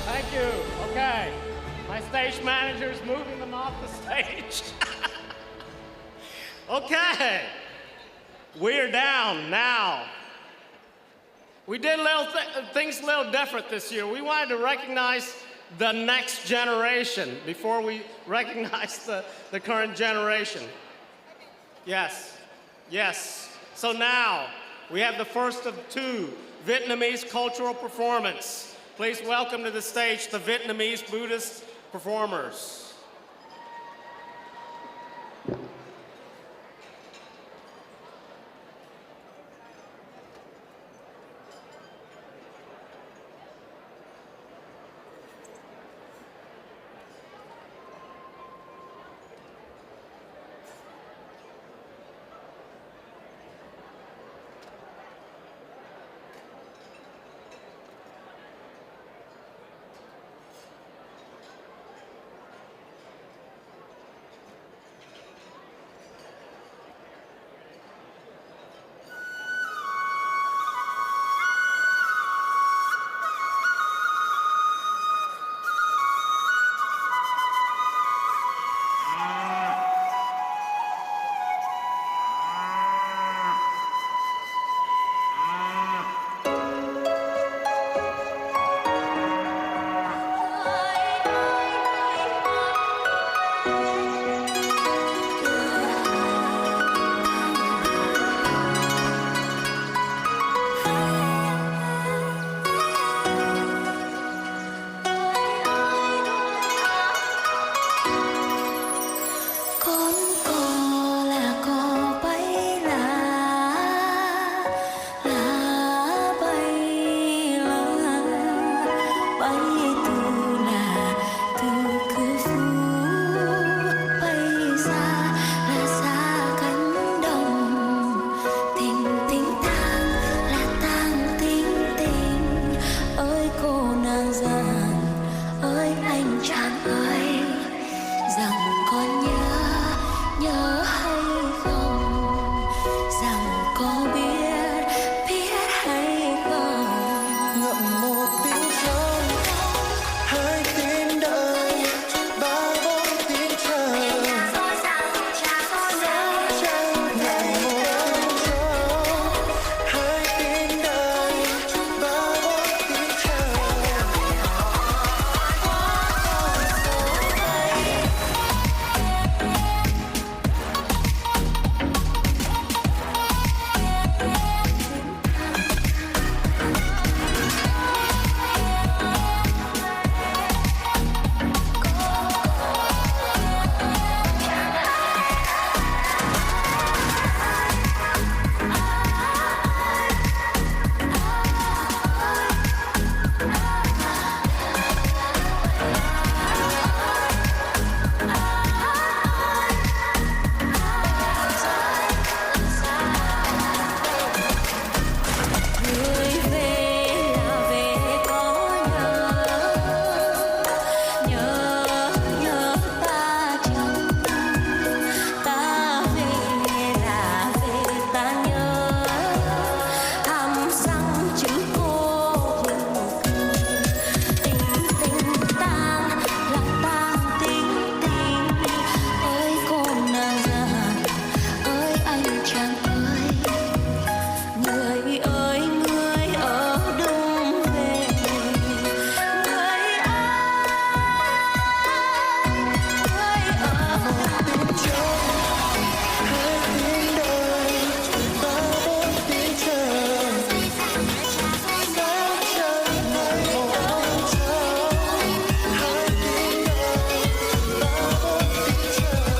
Thank you. Okay. My stage manager's moving them off the stage. Okay. We're down now. We did things a little different this year. We wanted to recognize the next generation before we recognize the current generation. Yes. Yes. So now we have the first of two Vietnamese cultural performance. Please welcome to the stage the Vietnamese Buddhist performers. con cò là cò bay lá bay từ cửa phủ bay xa là xa cánh đồng tình tình tang là tang tình tình ơi cô nàng giàn ơi anh chàng ơi rằng con nhớ hay không rằng có biết hay không ngậm một tiếng trống hai tiếng đợi ba bốn tiếng chờ ngậm một tiếng trống hai tiếng đợi ba bốn tiếng chờ. người về là về có nhớ ta chăng ta về là về ta nhớ thăm sang chữ cô tình tình tang là tang tình tình ơi cô nàng già ơi anh chàng ơi người ơi người ở đông về người ơi Tiếng trống hai tiếng đợi ba bốn tiếng chờ sáng trăng ngày một năm trống hai tiếng đợi ba bốn tiếng chờ.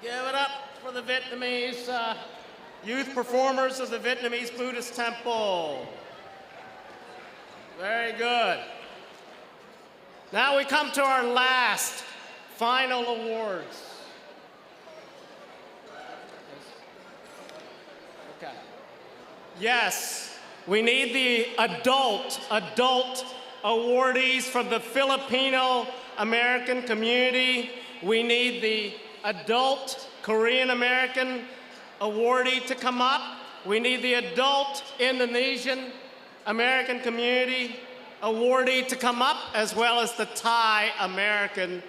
Give it up for the Vietnamese youth performers of the Vietnamese Buddhist Temple. Very good. Now we come to our last, final awards. Okay. Yes, we need the adult awardees from the Filipino American community. We need the adult Korean American awardee to come up. We need the adult Indonesian American community awardee to come up, as well as the Thai American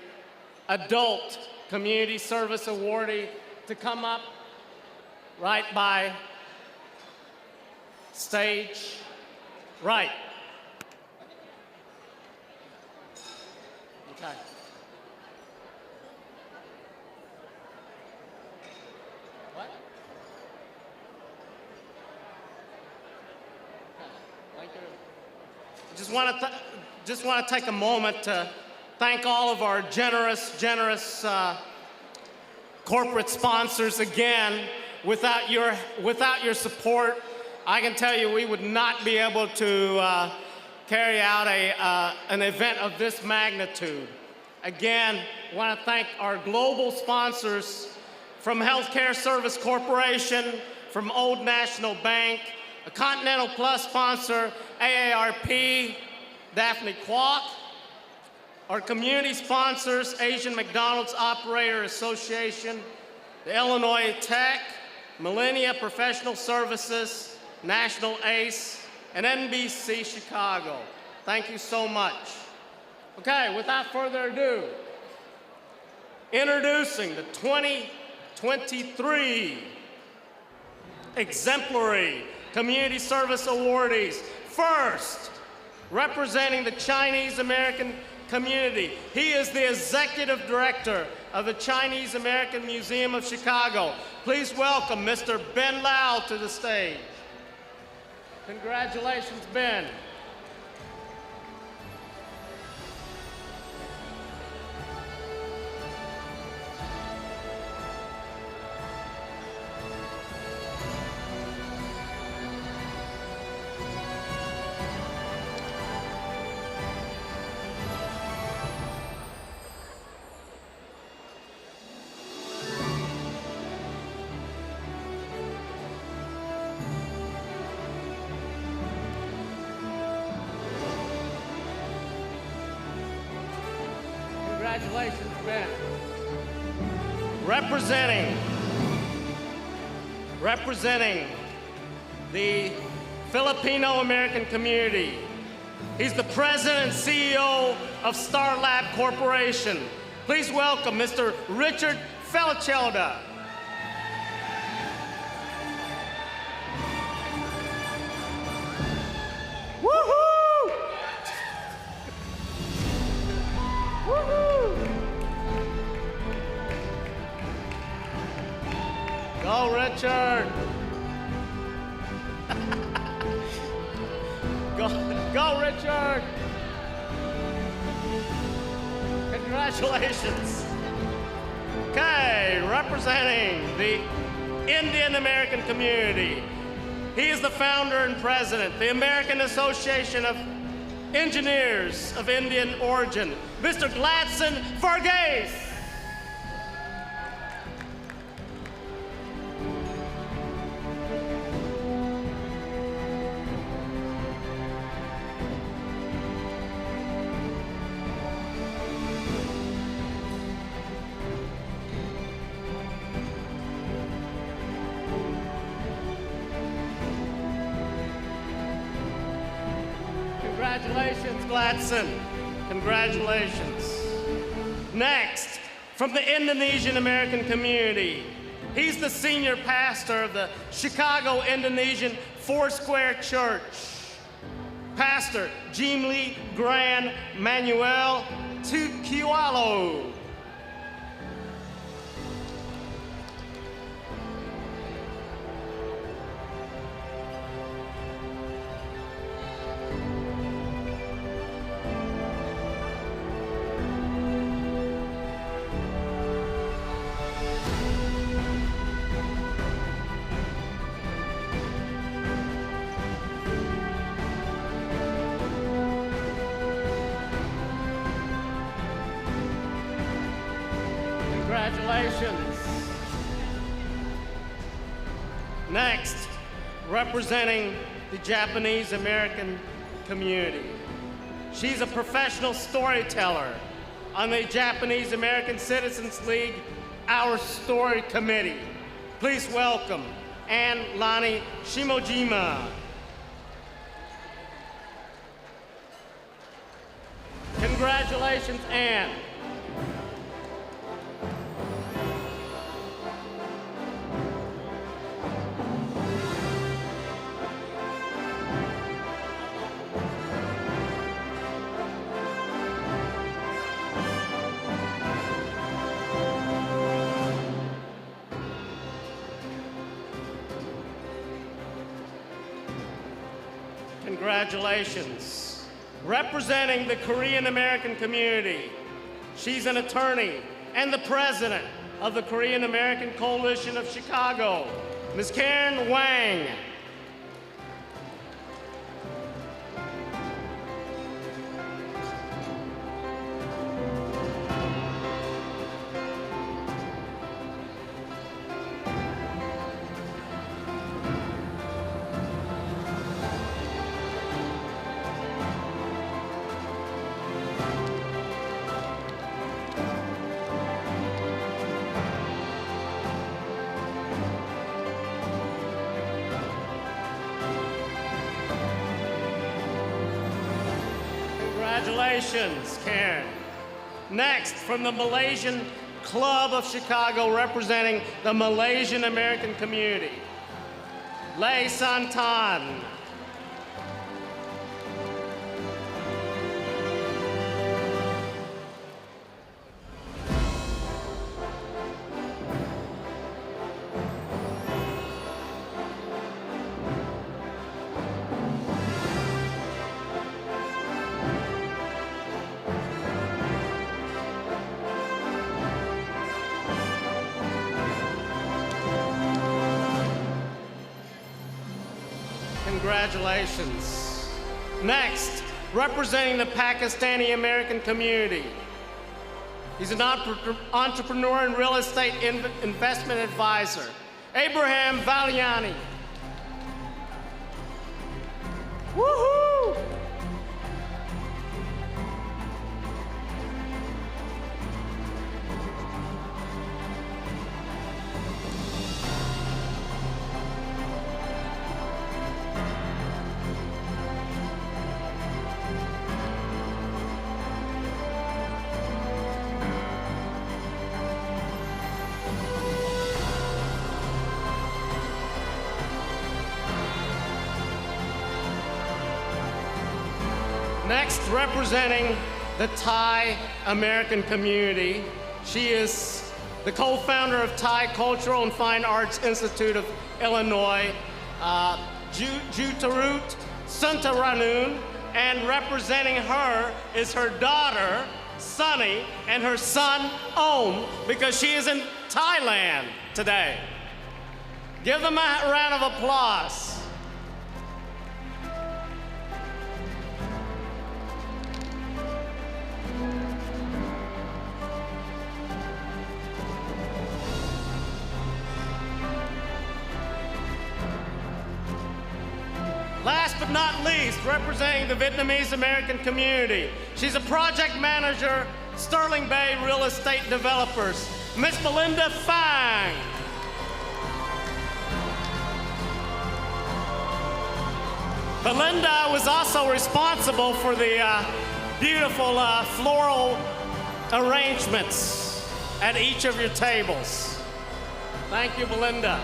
adult community service awardee to come up right by stage right. Okay. What? Okay. Right there. just want to take a moment to thank all of our generous corporate sponsors again. Without your support, I can tell you we would not be able to carry out an event of this magnitude. Again, I want to thank our global sponsors from Healthcare Service Corporation, from Old National Bank, a Continental Plus sponsor, AARP, Daphne Kwok, our community sponsors, Asian McDonald's Operator Association, the Illinois Tech, Millennia Professional Services, National ACE, and NBC Chicago. Thank you so much. Okay, without further ado, introducing the 2023 Exemplary Community Service Awardees. First, representing the Chinese American community, he is the Executive Director of the Chinese American Museum of Chicago. Please welcome Mr. Ben Lau to the stage. Congratulations, Ben. Congratulations, Ben. Representing the Filipino-American community, he's the president and CEO of Star Lab Corporation. Please welcome Mr. Richard Felichelda. Woohoo! Woohoo! Go, Richard! Go, Richard! Congratulations. Okay, representing the Indian American community, he is the founder and president, the American Association of Engineers of Indian Origin, Mr. Gladson Varghese. Congratulations, Gladson. Congratulations. Next, from the Indonesian American community, he's the senior pastor of the Chicago Indonesian Foursquare Church, Pastor Jimli Gran Manuel Tukiwalo. Congratulations. Next, representing the Japanese American community, she's a professional storyteller on the Japanese American Citizens League, Our Story Committee. Please welcome Ann Lani Shimojima. Congratulations, Ann. Congratulations. representing the Korean American community. She's an attorney and the president of the Korean American Coalition of Chicago, Ms. Karen Wang. Congratulations, Karen. Next, from the Malaysian Club of Chicago, representing the Malaysian American community, Lei Santan. Congratulations. Next, representing the Pakistani American community. He's an entrepreneur and real estate investment advisor, Abraham Valiani. Woohoo! Next, representing the Thai American community, she is the co-founder of Thai Cultural and Fine Arts Institute of Illinois, Jutarut Suntaranun, and representing her is her daughter, Sunny, and her son, Om, because she is in Thailand today. Give them a round of applause. Last but not least, representing the Vietnamese American community, she's a project manager, Sterling Bay Real Estate Developers, Miss Belinda Fang. Belinda was also responsible for the beautiful floral arrangements at each of your tables. Thank you, Belinda.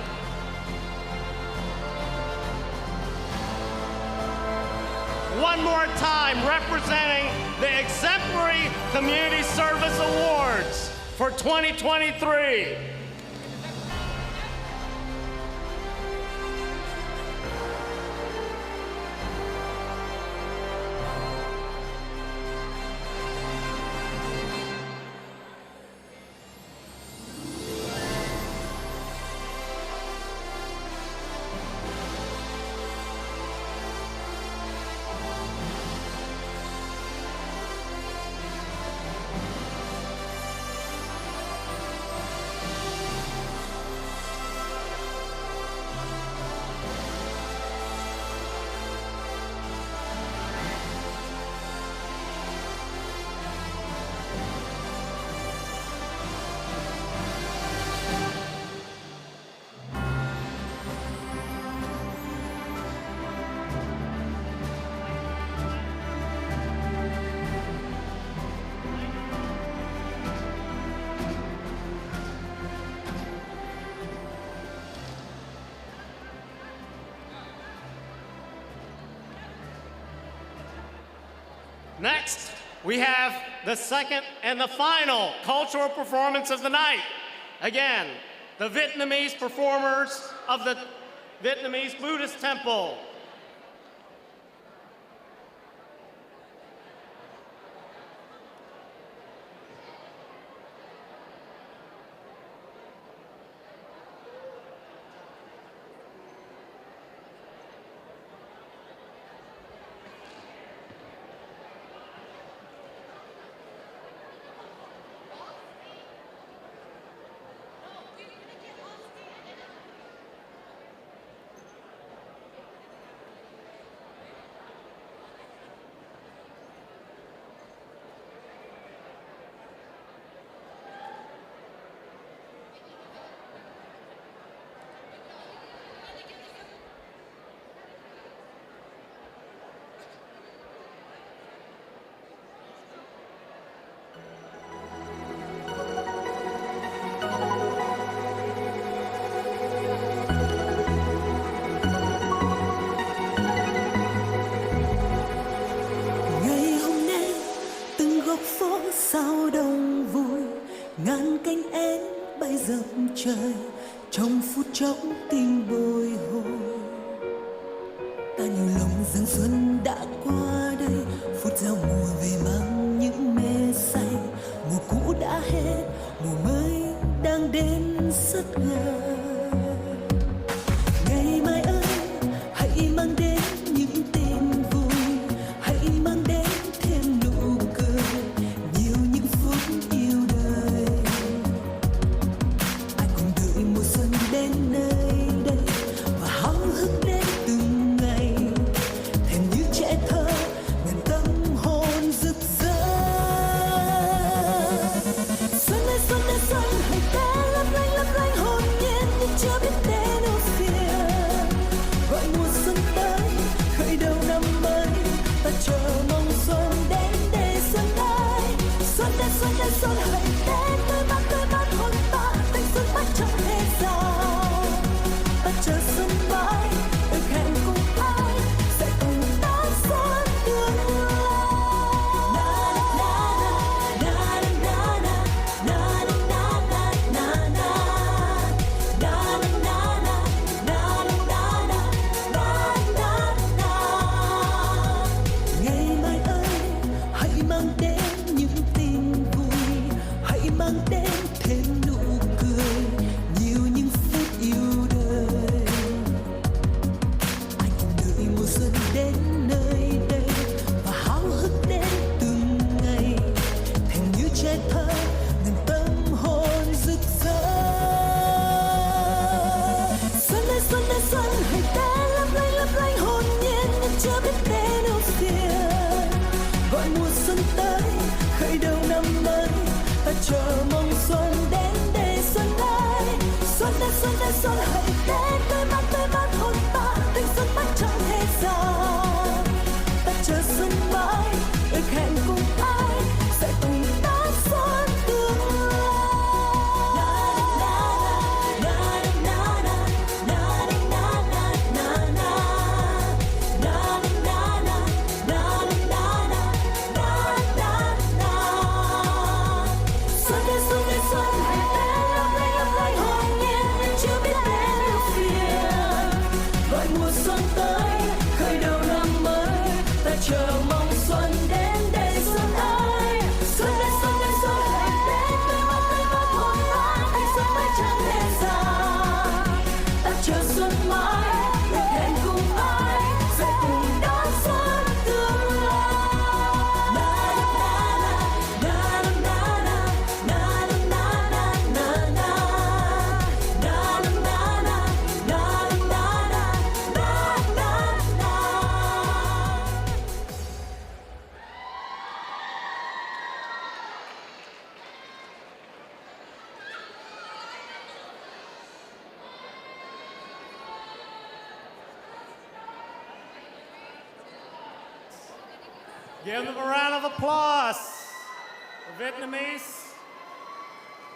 One more time, representing the Exemplary Community Service Awards for 2023. Next, we have the second and the final cultural performance of the night. Again, the Vietnamese performers of the Vietnamese Buddhist temple. sao đông vui, ngàn cánh én bay dập trời, trong phút chốc tim bồi hồi. Ta nhiều lòng rằng xuân đã qua đây, phút giao mùa về mang những mê say. Mùa cũ đã hết, mùa mới đang đến rất gần. Ngày mai ơi, hãy mang đến những tin vui, hãy mang đến thêm nụ cười, nhiều những phút yêu đời. Ai cùng đợi mùa xuân đến nơi đây và háo hức đến từng ngày, thèm như trẻ thơ ngàn tâm hồn rực rỡ. Xuân ơi xuân ơi xuân, hãy ta lấp lánh hồn nhiên nhưng chưa biết đến ưu phiền. Gọi mùa xuân tới khởi đầu năm mới, ta chờ mong xuân đến để xuân ơi. Xuân ơi xuân ơi xuân, hãy đến tươi mát hồn ta, thanh xuân mãi chẳng hề già. Ta chờ xuân mãi, ước hẹn cùng ai sẽ cùng ta xuân tương lai. Ngày mai ơi, hãy mang đến những tin vui, hãy mang đến thêm nụ cười, nhiều những phút yêu đời. Ai cùng đợi mùa xuân đến nơi đây và háo hức đến từng ngày, thèm như trẻ thơ ngàn tâm hồn rực rỡ. Xuân ơi xuân, hãy ta lấp lánh hồn nhiên nhưng chưa biết đến ưu phiền. Gọi mùa xuân tới khởi đầu năm mới, ta chờ mong xuân đến để xuân ơi. Xuân ơi xuân, hãy đến tươi mát hồn ta, thanh xuân mãi chẳng hề già. Ta chờ xuân mãi, ước hẹn cùng ai sẽ cùng ta xuân tương chờ mong xuân đến để xuân ơi. Xuân ơi xuân, hãy đến tươi mát hồn ta, thanh xuân mãi chẳng hề già. Ta chờ xuân mãi, ước hẹn cùng ai sẽ cùng đón xuân tương Give them a round of applause. The Vietnamese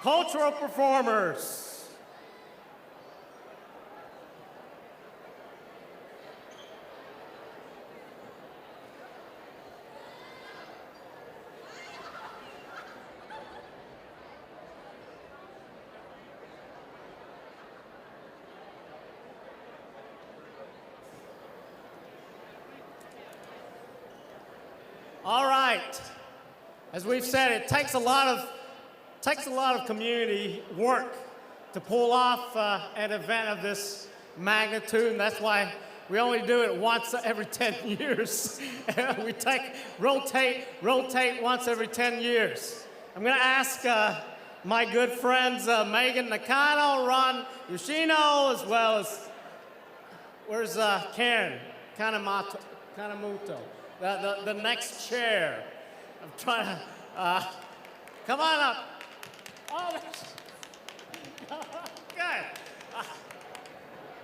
cultural performers. All right. As we've said, it takes a lot of community work to pull off an event of this magnitude, and that's why we only do it once every 10 years. We rotate once every 10 years. I'm going to ask my good friends Megan Nakano, Ron Yoshino, as well as, where's Karen Kanemoto? The next chair. I'm trying to, come on up. Oh, good.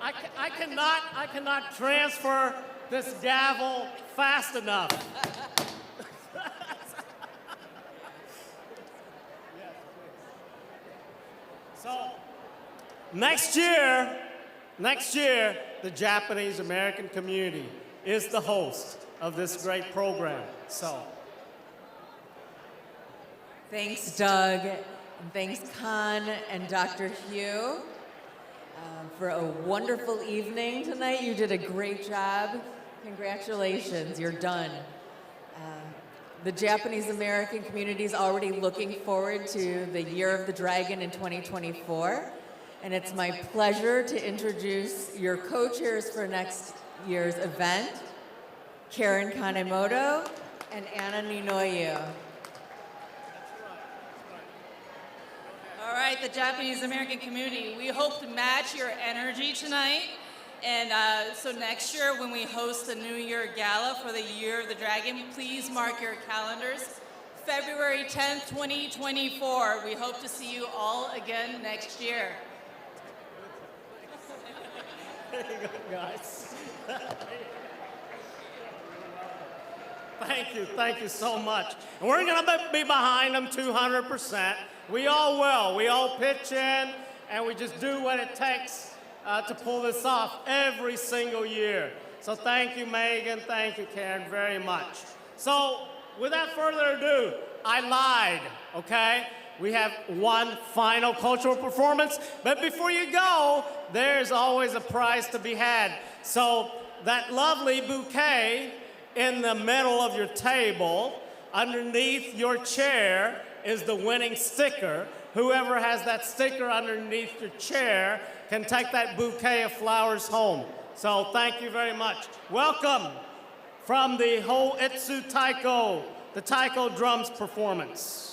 I cannot transfer this gavel fast enough. So, next year, the Japanese American community is the host of this great program. So, Thanks, Doug, and thanks, Con and Dr. Hugh, for a wonderful evening tonight. You did a great job. Congratulations, you're done. The Japanese American community is already looking forward to the Year of the Dragon in 2024, and it's my pleasure to introduce your co-chairs for next year's event, Karen Kanemoto and Anna Ninoyu. All right, the Japanese American community, we hope to match your energy tonight. And so next year when we host the New Year Gala for the Year of the Dragon, please mark your calendars. February 10th, 2024. We hope to see you all again next year. There you go, guys. Thank you so much. And we're gonna be behind them 200%. We all will. We all pitch in, and we just do what it takes to pull this off every single year. So thank you, Megan. Thank you, Karen, very much. So without further ado, I lied, okay? We have one final cultural performance, but before you go, there's always a prize to be had. So that lovely bouquet in the middle of your table, underneath your chair, is the winning sticker. Whoever has that sticker underneath your chair can take that bouquet of flowers home. So thank you very much. Welcome from the Hoitsu Taiko, the Taiko drums performance.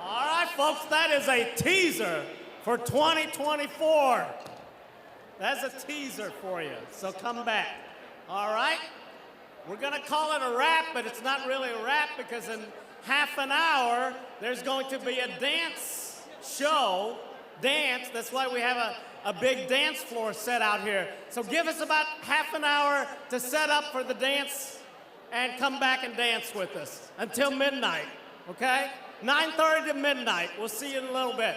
All right, folks, that is a teaser for 2024. That's a teaser for you, so come back. All right? We're going to call it a wrap, but it's not really a wrap because in half an hour, there's going to be a dance show. Dance, that's why we have a big dance floor set out here. So give us about half an hour to set up for the dance and come back and dance with us until midnight, okay? 9:30 to midnight. We'll see you in a little bit.